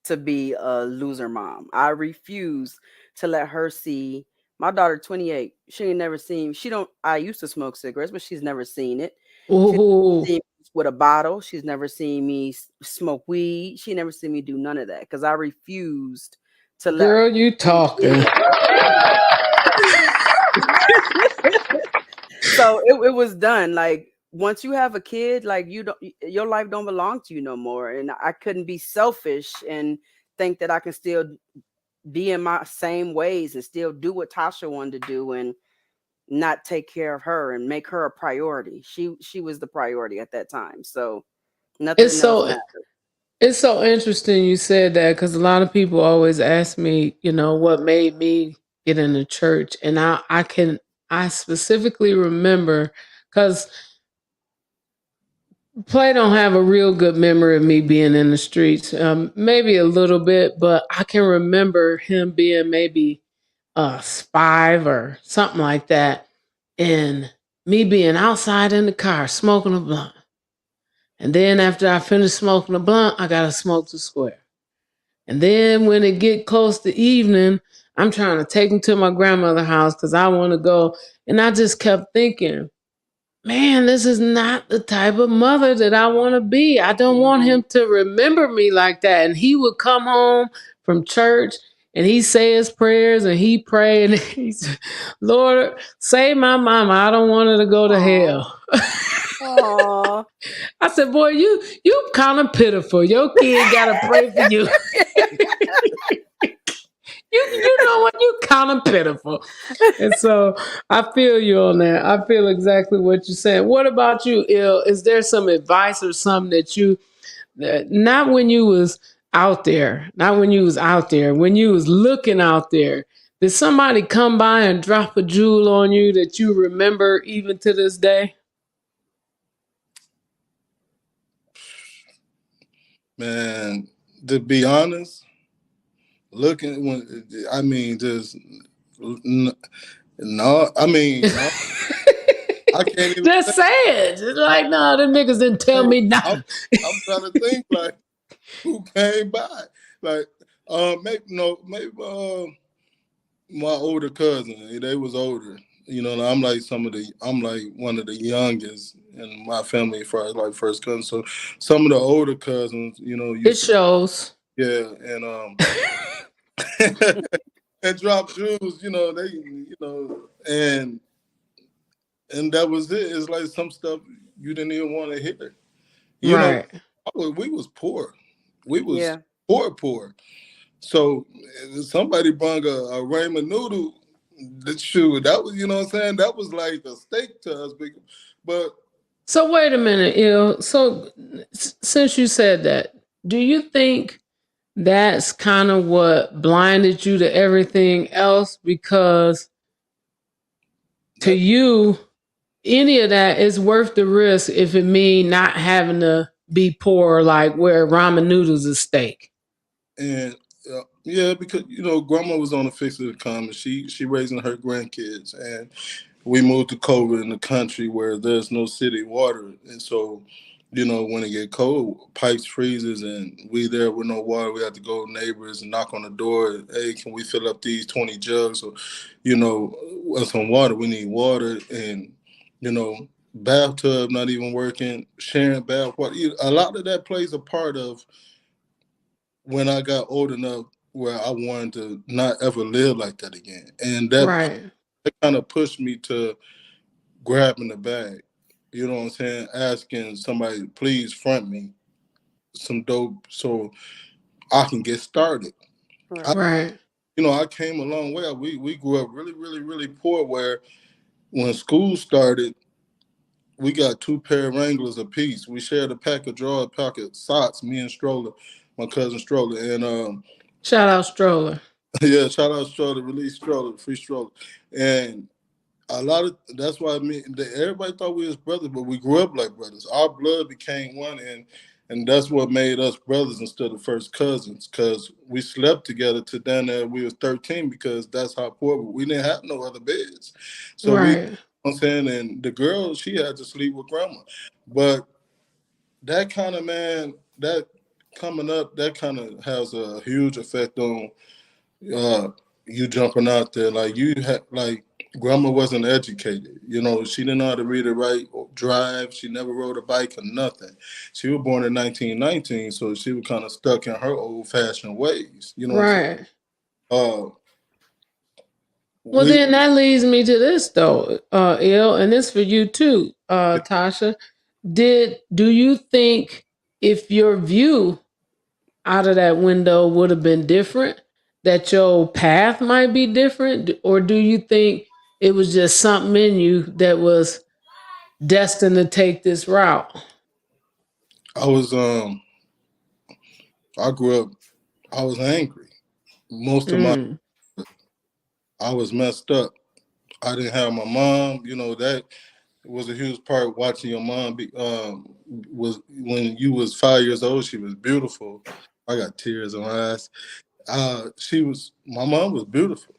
to be a loser mom. I refuse to let her see my daughter 28. She ain't never seen she don't I used to smoke cigarettes, but she's never seen it. She's Ooh, seen me with a bottle. She's never seen me smoke weed. She never seen me do none of that because I refused to let girl, you her see talking. so it was done. Like once you have a kid, like your life don't belong to you no more. And I couldn't be selfish and think that I can still be in my same ways and still do what Tasha wanted to do and not take care of her and make her a priority. She was the priority at that time. So It's nothing else so mattered. it's so interesting you said that because a lot of people always ask me, what made me get into church, and I specifically remember because Play don't have a real good memory of me being in the streets, maybe a little bit, but I can remember him being maybe 5 or something like that, and me being outside in the car smoking a blunt. And then after I finish smoking a blunt, I gotta smoke the square. And then when it get close to evening, I'm trying to take him to my grandmother's house because I want to go. And I just kept thinking, man, this is not the type of mother that I want to be. I don't want Hmm. him to remember me like that. And he would come home from church and he say his prayers and he pray and he's, Lord, save my mama. I don't want her to go to Aw. hell. Aw. I said, boy, you kind of pitiful. Your kid gotta pray for you. You know what? You kind of pitiful. And so I feel you on that. I feel exactly what you're saying. What about you, Il? Is there some advice or something not when you was out there, not when you was out there, when you was looking out there, did somebody come by and drop a jewel on you that you remember even to this day? Man, to be honest, looking when I mean just no, I mean no, I can't even Just say it. It's like, no, them niggas didn't tell think. me I'm nothing. I'm trying to think like who came by, like maybe no maybe my older cousin. They was older. And I'm like one of the youngest in my family for like first cousin. So some of the older cousins, It used to shows. yeah, and and drop jewels, and that was it. It's like some stuff you didn't even want to hear. You know, Right. we was poor. We was Yeah. poor. So somebody brought a ramen noodle. That was, what I'm saying? That was like a steak to us. But So wait a minute, Il. So since you said that, do you think that's kind of what blinded you to everything else? Because to that, you, any of that is worth the risk if it mean not having to be poor, like where ramen noodles is steak. and yeah, because grandma was on a fixed income, and she raising her grandkids, and we moved to Cobra in the country where there's no city water, and so when it get cold, pipes freezes, and we there with no water. We have to go to neighbors and knock on the door. Hey, can we fill up these 20 jugs? Or some water. We need water, and bathtub not even working. Sharing bath water. A lot of that plays a part of when I got old enough where I wanted to not ever live like that again, and Right. that kind of pushed me to grabbing the bag. You know what I'm saying? Asking somebody, please front me some dope so I can get started. I, Right. Right. I came a long way. We grew up really, really, really poor. Where when school started, we got 2 pair of Wranglers apiece. We shared a pack of drawers, a pack of socks. Me and Stroller, my cousin Stroller, and Shout out Stroller. yeah, shout out Stroller, release Stroller, free Stroller, and a lot of that's why everybody thought we was brothers, but we grew up like brothers. Our blood became one, and that's what made us brothers instead of first cousins. Because we slept together to down there we was 13 because that's how poor we didn't have no other beds. So Right. I'm saying, and the girl she had to sleep with grandma, but that kind of man that coming up that kind of has a huge effect on uh, you jumping out there like you had like grandma wasn't educated. She didn't know how to read or write or drive. She never rode a bike or nothing. She was born in 1919, so she was kind of stuck in her old fashioned ways. You know what I'm saying? Right. Uh, Well, we then that leads me to this though, Il, and this for you too, Tasha. Do you think if your view out of that window would have been different? that your path might be different, or do you think it was just something in you that was destined to take this route? I was I grew up. I was angry. Most of my Mm, I was messed up. I didn't have my mom. That was a huge part. Watching your mom was when you was 5 years old. She was beautiful. I got tears in my eyes. My mom was beautiful.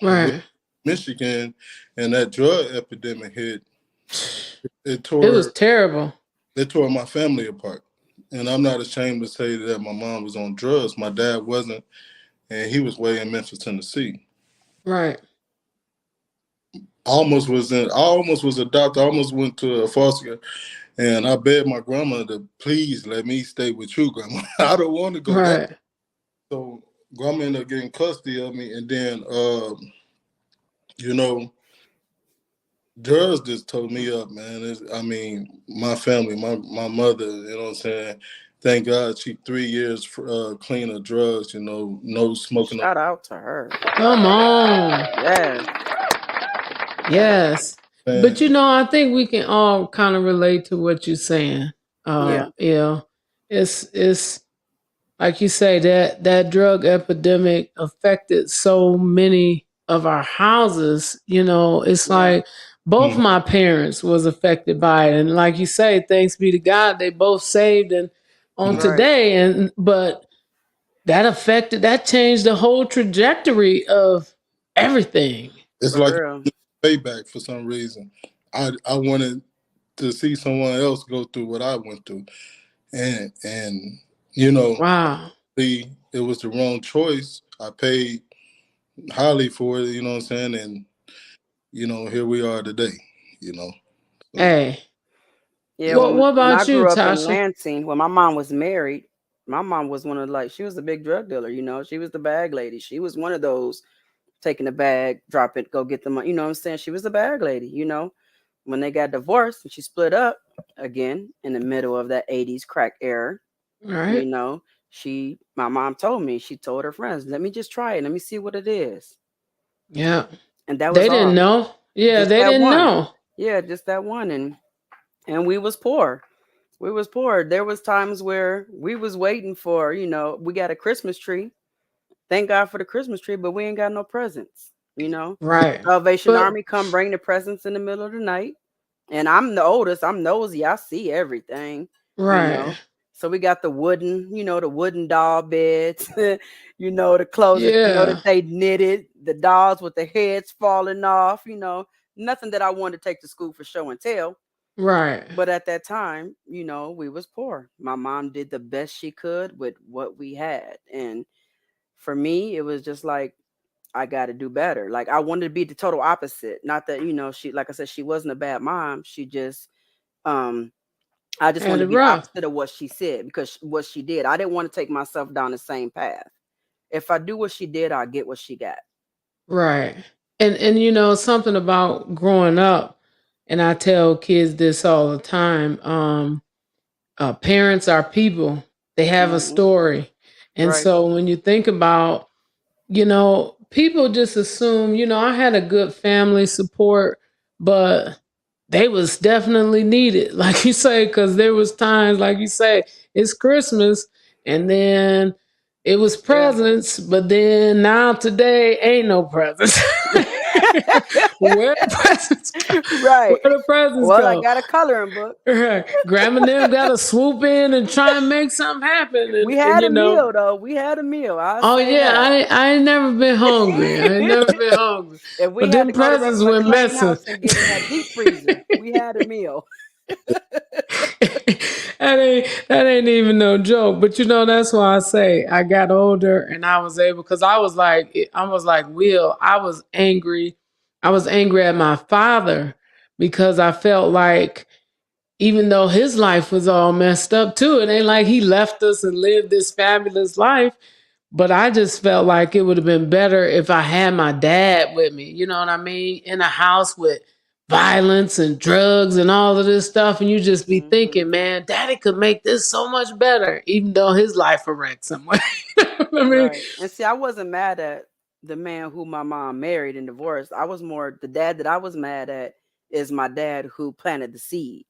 And with right. Michigan and that drug epidemic hit, it It was tore terrible. it tore my family apart. And I'm not ashamed to say that my mom was on drugs. My dad wasn't, and he was way in Memphis, Tennessee. Right. I almost was adopted. I almost went to a foster, and I begged my grandma to please let me stay with you, grandma. I don't want to go back. Right. So grandma ended up getting custody of me, and then you know, drugs just tore me up, man. My family, my mother, you know what I'm saying? Thank God she 3 years clean of drugs, no smoking. Shout out to her. Come on. Yes. Yes. But I think we can all kind of relate to what you're saying. Yeah. Yeah. It's like you say, that drug epidemic affected so many of our houses. It's Yeah. like both Mhm. my parents was affected by it, and like you say, thanks be to God, they both saved and on Right. today. But that changed the whole trajectory of everything. It's like For real. payback for some reason. I wanted to see someone else go through what I went through, and Wow. it was the wrong choice. I paid highly for it, you know what I'm saying, and here we are today, So, Hey. Yeah, What when I about you, grew up in Tasha? Lansing, when my mom was married, my mom was one of she was a big drug dealer. She was the bag lady. She was one of those taking the bag, drop it, go get the money. You know what I'm saying? She was the bag lady. When they got divorced and she split up again in the middle of that 80s crack era, All you right. know, my mom told me, she told her friends, let me just try it. Let me see what it is. Yeah. And that was They didn't all. know. Yeah, Just they that didn't one. know. Yeah, just that one. And we was poor. We was poor. There was times where we was waiting for, we got a Christmas tree. Thank God for the Christmas tree, but we ain't got no presents. Right. Salvation But Army come bring the presents in the middle of the night. And I'm the oldest. I'm nosy. I see everything, you right. know. So we got the wooden doll beds, the clothes that that Yeah. they knitted, the dolls with the heads falling off, nothing that I wanted to take to school for show and tell. Right. But at that time, we was poor. My mom did the best she could with what we had. And for me, it was just like, I got to do better. Like, I wanted to be the total opposite. Not that, she, like I said, she wasn't a bad mom. She just, um, I just Had wanted it to be the rough. opposite of what she said, because what she did, I didn't want to take myself down the same path. If I do what she did, I'll get what she got. Right. And something about growing up, and I tell kids this all the time, parents are people. They have a Hmm. story. And Right. so when you think about, people just assume, I had a good family support, but they was definitely needed, like you say, because there was times, like you say, it's Christmas, and then it was Yeah. presents, but then now today ain't no presents. Where the presents go? Where Right. the presents Well, I go? got a coloring book. Grandma and them got to swoop in and try and make something happen, We and had a meal, though. We had a meal. I'll oh say yeah, that. I ain't never been hungry. I ain't never been hungry. If we But had them to go to presents were McLean messing. House and get in that deep freezer, we had a meal. that ain't even no joke. But that's why I say I got older and I was able, because I was like Will, I was angry. I was angry at my father because I felt like, even though his life was all messed up too, it ain't like he left us and lived this fabulous life. But I just felt like it would have been better if I had my dad with me, you know what I mean? In a house with violence and drugs and all of this stuff, and you just be thinking, Mhm. man, daddy could make this so much better, even though his life a wreck somewhere. I mean, Right. And see, I wasn't mad at the man who my mom married and divorced. I was more the dad that I was mad at is my dad who planted the seed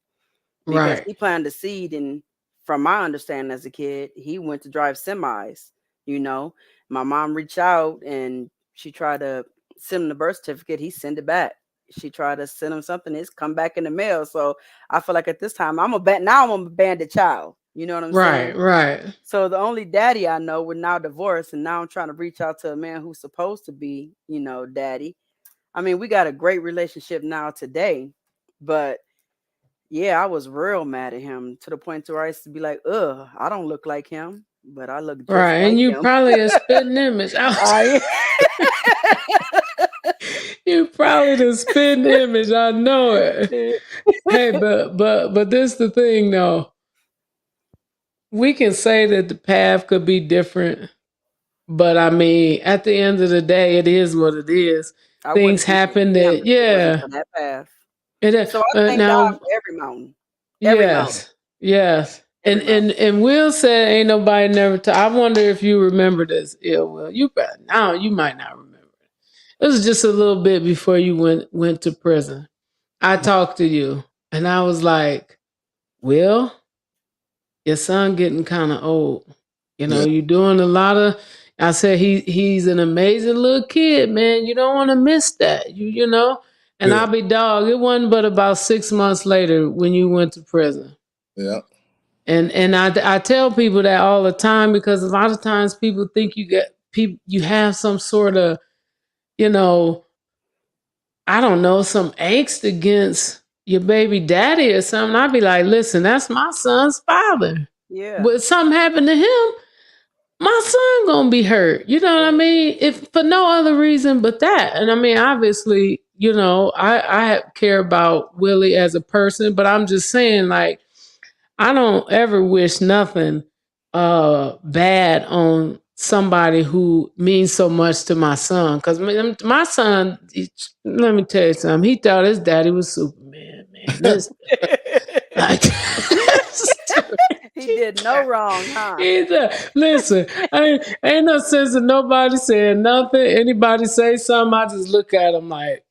because right, he planted the seed. And from my understanding as a kid, he went to drive semis. You know, my mom reached out and she tried to send him the birth certificate. He sent it back. She tried to send him something. It's come back in the mail. So I feel like at this time now I'm a bandit child. You know what I'm saying? right, right, So the only daddy I know, we're now divorced, and now I'm trying to reach out to a man who's supposed to be, daddy. I mean, we got a great relationship now today, but yeah, I was real mad at him to the point where I used to be like, ugh, I don't look like him, but I look just right. And like you him. probably a spitting image. I You probably the spitting image. I know it. Hey, but this the thing though. We can say that the path could be different, but I mean, at the end of the day, it is what it is. I Things wouldn't be with happen him that, if it wasn't yeah. for that path. It, So I thank God now, for every mountain, every mountain, yes, yes. every mountain. And Will said, "Ain't nobody never." I wonder if you remember this, Ill Will. You now you might not remember it. It was just a little bit before you went to prison. I talked to you, and I was like, "Will, your son getting kind of old. You know, Yeah, you doing a lot of." I said he's an amazing little kid, man. You don't want to miss that. You know. And yeah, I'll be dog. It wasn't but about 6 months later when you went to prison. yeah, And I tell people that all the time because a lot of times people think you have some sort of, you know, I don't know, some angst against your baby daddy or something. I'd be like, listen, that's my son's father. Yeah. But something happened to him, my son gonna be hurt. You know what I mean? If for no other reason but that. And I mean, obviously, you know, I care about Willie as a person, but I'm just saying, like, I don't ever wish nothing bad on somebody who means so much to my son. Because my son, let me tell you something, he thought his daddy was Superman, man. This, like, He did no wrong, huh? listen, ain't no sense in nobody saying nothing. Anybody say something, I just look at him like,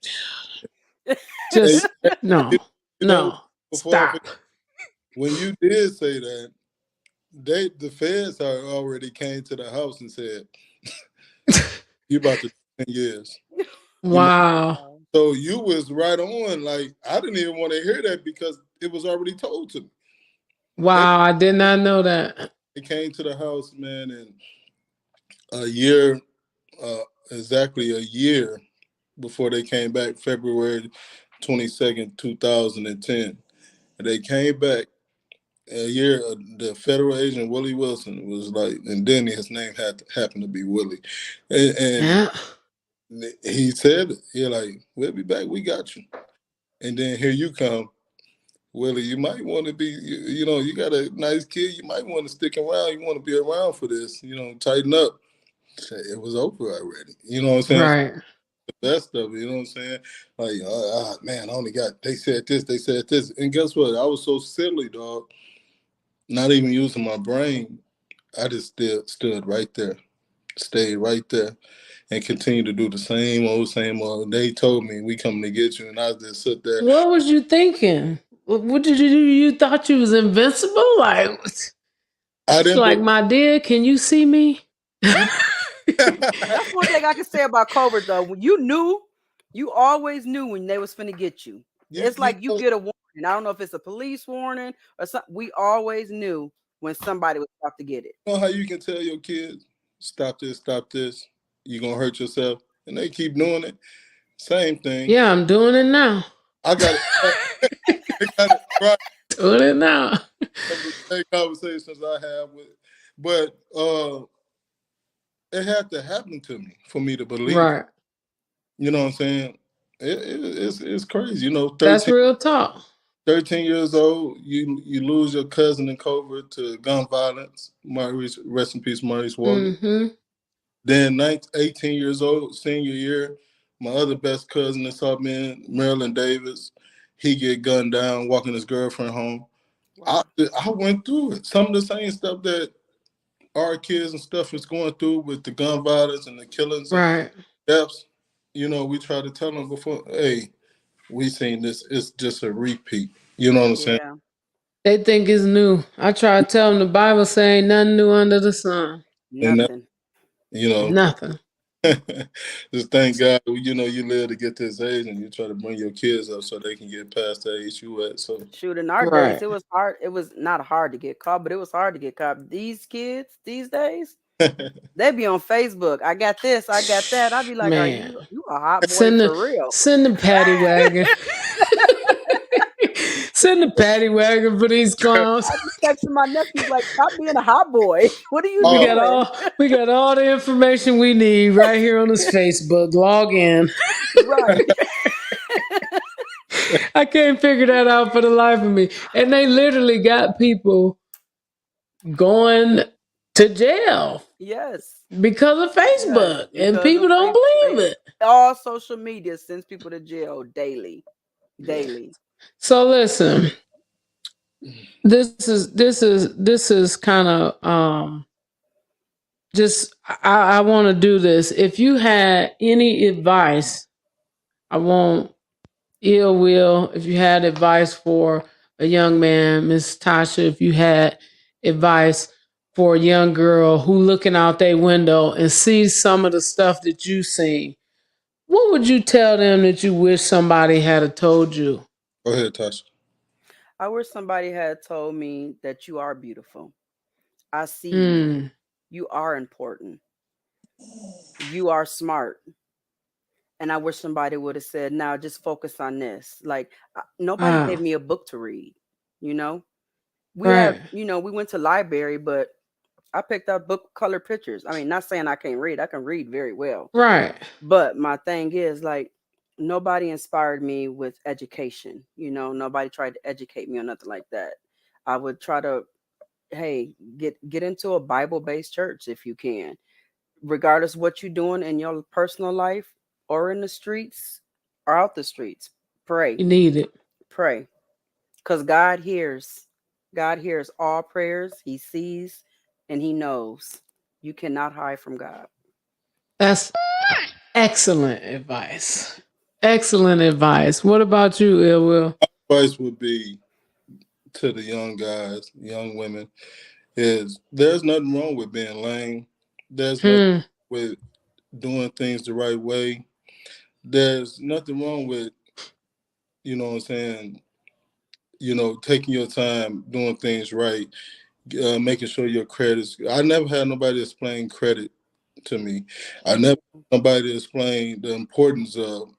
hey, just you, no, you know, no, before I forget, stop. when you did say that, the feds had already came to the house and said, "You about to do 10 years." You know, Wow. so you was right on. Like I didn't even want to hear that because it was already told to me. They, Wow, I did not know that. they came to the house, man, and a year, uh, exactly a year before they came back, February 22nd, 2010. And they came back a year. The federal agent Willie Wilson was like, and then his name happened to be Willie, and Yeah. he said, "You're like, we'll be back. We got you." And then here you come, Willie. You might want to be, you know, you got a nice kid. You might want to stick around. You want to be around for this. You know, tighten up. It was over already. You know what I'm saying? Right. The best of it. You know what I'm saying? Like, man, I only got. They said this. They said this. And guess what? I was so silly, dog. Not even using my brain. I just stood right there, stayed right there, and continued to do the same old, same old. They told me we coming to get you, and I just sit there. What was you thinking? What did you do? You thought you was invincible? Like, I it's didn't. like, my dear, can you see me? You, That's one thing I can say about Cobras, though. When you always knew when they was finna get you. It's you like you get a warning. I don't know if it's a police warning or something. We always knew when somebody was about to get it. know how you can tell your kids, stop this, stop this. You're gonna hurt yourself, and they keep doing it. Same thing. Yeah, I'm doing it now. I got it. They got it right. Doing it now. Some of the same conversations I have with, but it had to happen to me for me to believe. Right. You know what I'm saying? It's crazy. You know, That's real talk. 13 years old, you lose your cousin in covert to gun violence. Maurice, rest in peace, Maurice Warrior. Mm-hmm. Then 18 years old, senior year, my other best cousin in South Bend, Marilyn Davis, he get gunned down, walking his girlfriend home. Wow. I went through it. Some of the same stuff that our kids and stuff is going through with the gun violence and the killings and Right. deaths. You know, we try to tell them before, hey, we seen this. It's just a repeat. You know what I'm saying? Yeah. They think it's new. I try to tell them the Bible saying nothing new under the sun. And that, Nothing. you know, Nothing. just thank God, you know, you live to get to this age and you try to bring your kids up so they can get past the age you at. So Shoot, in our days, Right. it was hard. It was not hard to get caught, but it was hard to get caught. These kids these days, they be on Facebook. I got this, I got that. I'd be like, are Man. you a hot boy Send for real? the paddy wagon. Send the paddy wagon for these clowns. I be texting my nephews like, stop being a hot boy. What are you We doing? got all the information we need right here on this Facebook. Log in. Right. I can't figure that out for the life of me. And they literally got people going to jail Yes. because of Facebook. And because people of don't believe it. All social media sends people to jail daily. Daily. So listen, this is kind of just I want to do this. If you had any advice, I won't ill will. If you had advice for a young man, Miss Tasha, if you had advice for a young girl who looking out their window and sees some of the stuff that you seen, what would you tell them that you wish somebody had told you? go ahead, Tasha. I wish somebody had told me that you are beautiful. I see you. You are important. You are smart. And I wish somebody would have said, now just focus on this. Like, nobody gave me a book to read, you know? We Right. have, we went to library, but I picked out book color pictures. I mean, not saying I can't read. I can read very well. Right. But my thing is, like, nobody inspired me with education. Nobody tried to educate me or nothing like that. I would try to, hey, get into a Bible-based church if you can. Regardless of what you're doing in your personal life or in the streets or out the streets, pray. You need it. Pray. Because God hears. God hears all prayers. He sees and he knows. You cannot hide from God. That's excellent advice. Excellent advice. What about you, Ill Will? Advice would be to the young guys, young women, is there's nothing wrong with being lame. There's nothing with doing things the right way. There's nothing wrong with, you know what I'm saying, taking your time, doing things right, making sure your credits. I never had nobody explain credit to me. I never had nobody explain the importance of,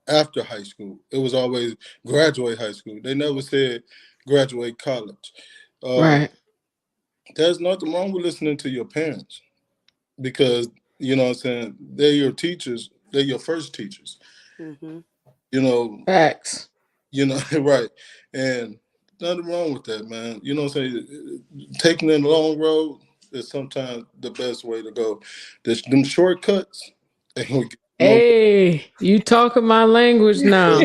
after high school. It was always graduate high school. They never said graduate college. Right. There's nothing wrong with listening to your parents because, you know what I'm saying, they're your teachers. They're your first teachers. Mm-hmm. Facts. Right. And nothing wrong with that, man. You know what I'm saying? Taking the long road is sometimes the best way to go. Them shortcuts. Hey, you talking my language now.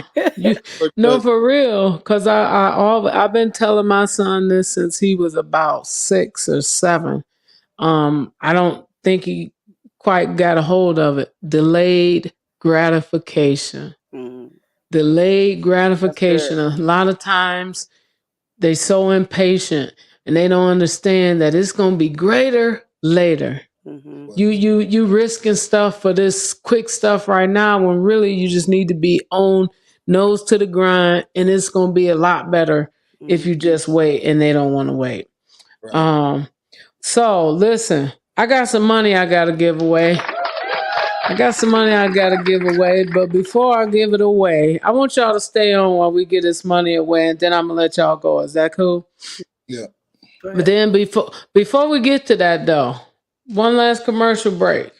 No, for real. Because I've been telling my son this since he was about 6 or 7. I don't think he quite got a hold of it. Delayed gratification. Delayed gratification. A lot of times they so impatient and they don't understand that it's going to be greater later. You risking stuff for this quick stuff right now when really you just need to be on nose to the grind, and it's going to be a lot better if you just wait, and they don't want to wait. Right. So listen, I got some money I got to give away. But before I give it away, I want y'all to stay on while we get this money away, and then I'm gonna let y'all go. Is that cool? Yeah. But then before we get to that though, one last commercial break.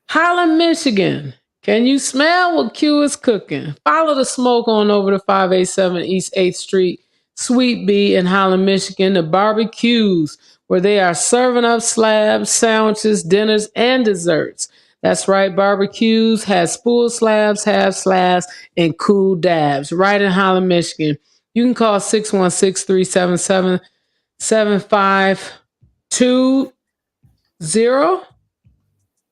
Highland, Michigan. Can you smell what Q is cooking? Follow the smoke on over to 587 East 8th Street, Sweet Bee in Highland, Michigan, the barbecues, where they are serving up slabs, sandwiches, dinners, and desserts. That's right. Barbecues has full slabs, half slabs, and cool dabs right in Holland, Michigan. You can call 616-377-7520.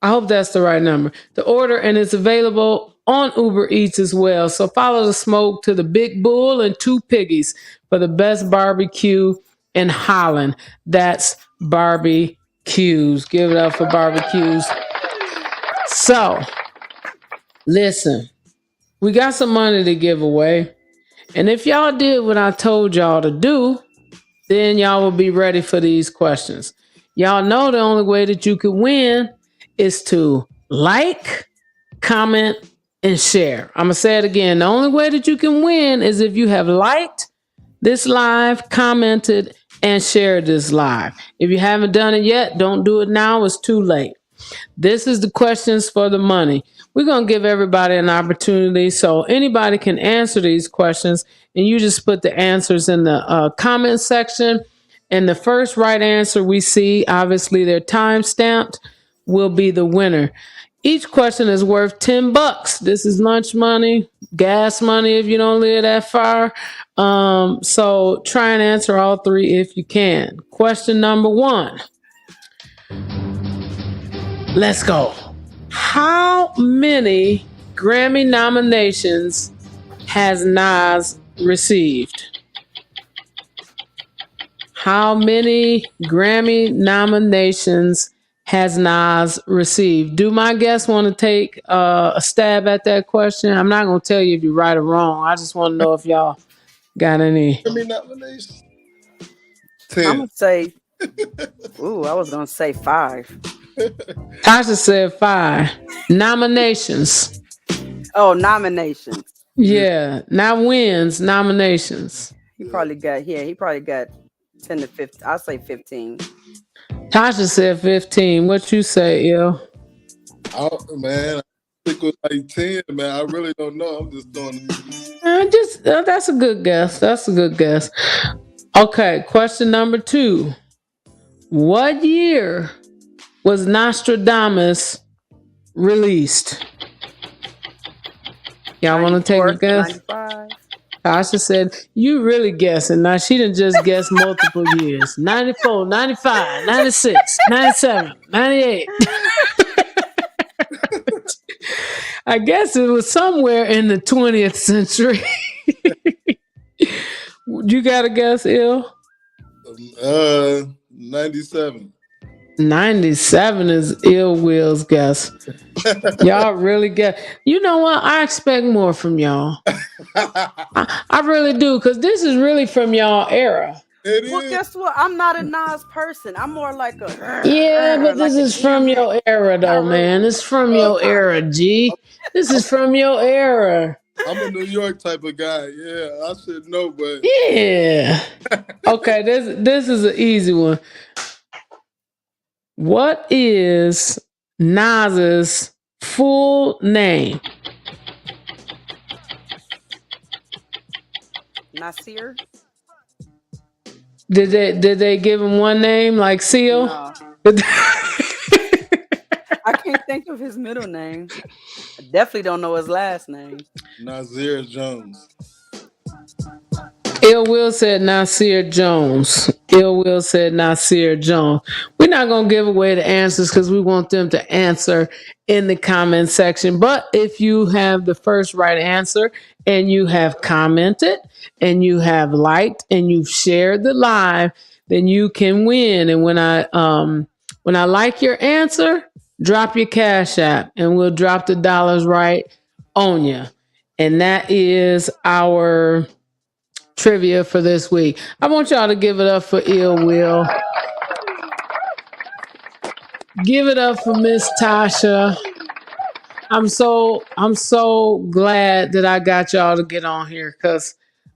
I hope that's the right number. The order, and it's available on Uber Eats as well. So follow the smoke to the Big Bull and Two Piggies for the best barbecue in Holland. That's barbecues. Give it up for barbecues. So, listen, we got some money to give away. And if y'all did what I told y'all to do, then y'all will be ready for these questions. Y'all know the only way that you can win is to like, comment, and share. I'm going to say it again. The only way that you can win is if you have liked this live, commented, and shared this live. If you haven't done it yet, don't do it now. It's too late. This is the questions for the money. We're going to give everybody an opportunity so anybody can answer these questions, and you just put the answers in the comment section. And the first right answer we see, obviously they're time stamped, will be the winner. Each question is worth $10. This is lunch money, gas money if you don't live that far. So try and answer all three if you can. Question number 1. Let's go. How many Grammy nominations has Nas received? How many Grammy nominations has Nas received? Do my guests want to take a stab at that question? I'm not going to tell you if you're right or wrong. I just want to know if y'all got any. Nominations. I'm 10. gonna say, I was gonna say 5. Tasha said 5 nominations. Oh, nominations. Yeah, not wins, nominations. He probably got 10 to 15. I'll say 15. Tasha said 15. What you say, Il? Oh, man, I think it was like 10, man. I really don't know. I'm just doing That's a good guess. That's a good guess. Okay, question number 2. What year was Nostradamus released? Y'all want to take a guess? 95. Tasha said, you really guessing. Now, she didn't just guess multiple years. 94, 95, 96, 97, 98. I guess it was somewhere in the 20th century. You got a guess, Il? 97. 97 is Ill Will's guess. Y'all really get. You know what? I expect more from y'all. I really do, because this is really from y'all era. Well, guess what? I'm not a Nas person. I'm more like a. Yeah, but this like is from your era, though, man. It's from your era, G. This is from your era. I'm a New York type of guy. Yeah, I should know, but Yeah. Okay, this is an easy one. What is Nas's full name? Nasir? Did they give him one name like Seal? No. I can't think of his middle name. I definitely don't know his last name. Nasir Jones. Ill Will said Nasir Jones. Ill Will said Nasir Jones. We're not going to give away the answers because we want them to answer in the comment section. But if you have the first right answer and you have commented and you have liked and you've shared the live, then you can win. And when I like your answer, drop your Cash App and we'll drop the dollars right on you. And that is our trivia for this week. I want y'all to give it up for Ill Will. Give it up for Miss Tasha. I'm so glad that I got y'all to get on here, because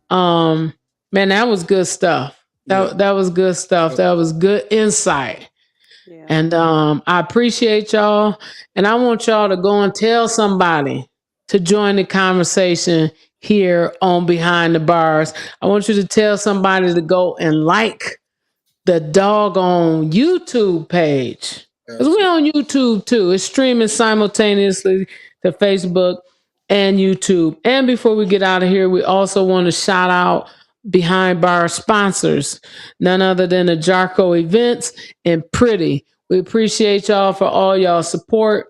man, that was good stuff. That was good stuff. That was good insight. Yeah. And I appreciate y'all. And I want y'all to go and tell somebody to join the conversation here on Behind the Bars. I want you to tell somebody to go and like the doggone YouTube page. Because we're on YouTube too. It's streaming simultaneously to Facebook and YouTube. And before we get out of here, we also want to shout out Behind Bar sponsors, none other than the Jarco Events and Pretty. We appreciate y'all for all y'all support.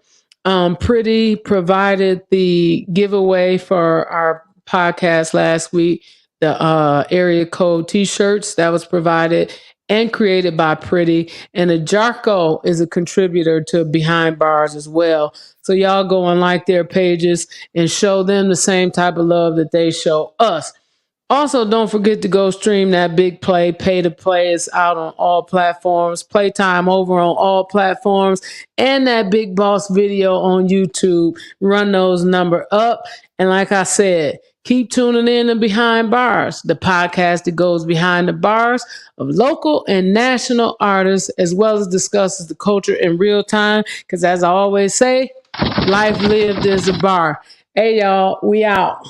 Pretty provided the giveaway for our podcast last week, the area code t-shirts that was provided and created by Pretty. And the Jarco is a contributor to Behind Bars as well. So y'all go and like their pages and show them the same type of love that they show us. Also, don't forget to go stream that Big Play. Pay to Play is out on all platforms. Playtime over on all platforms. And that Big Boss video on YouTube. Run those number up. And like I said, keep tuning in to Behind Bars, the podcast that goes behind the bars of local and national artists, as well as discusses the culture in real time. Because as I always say, life lived is a bar. Hey, y'all, we out.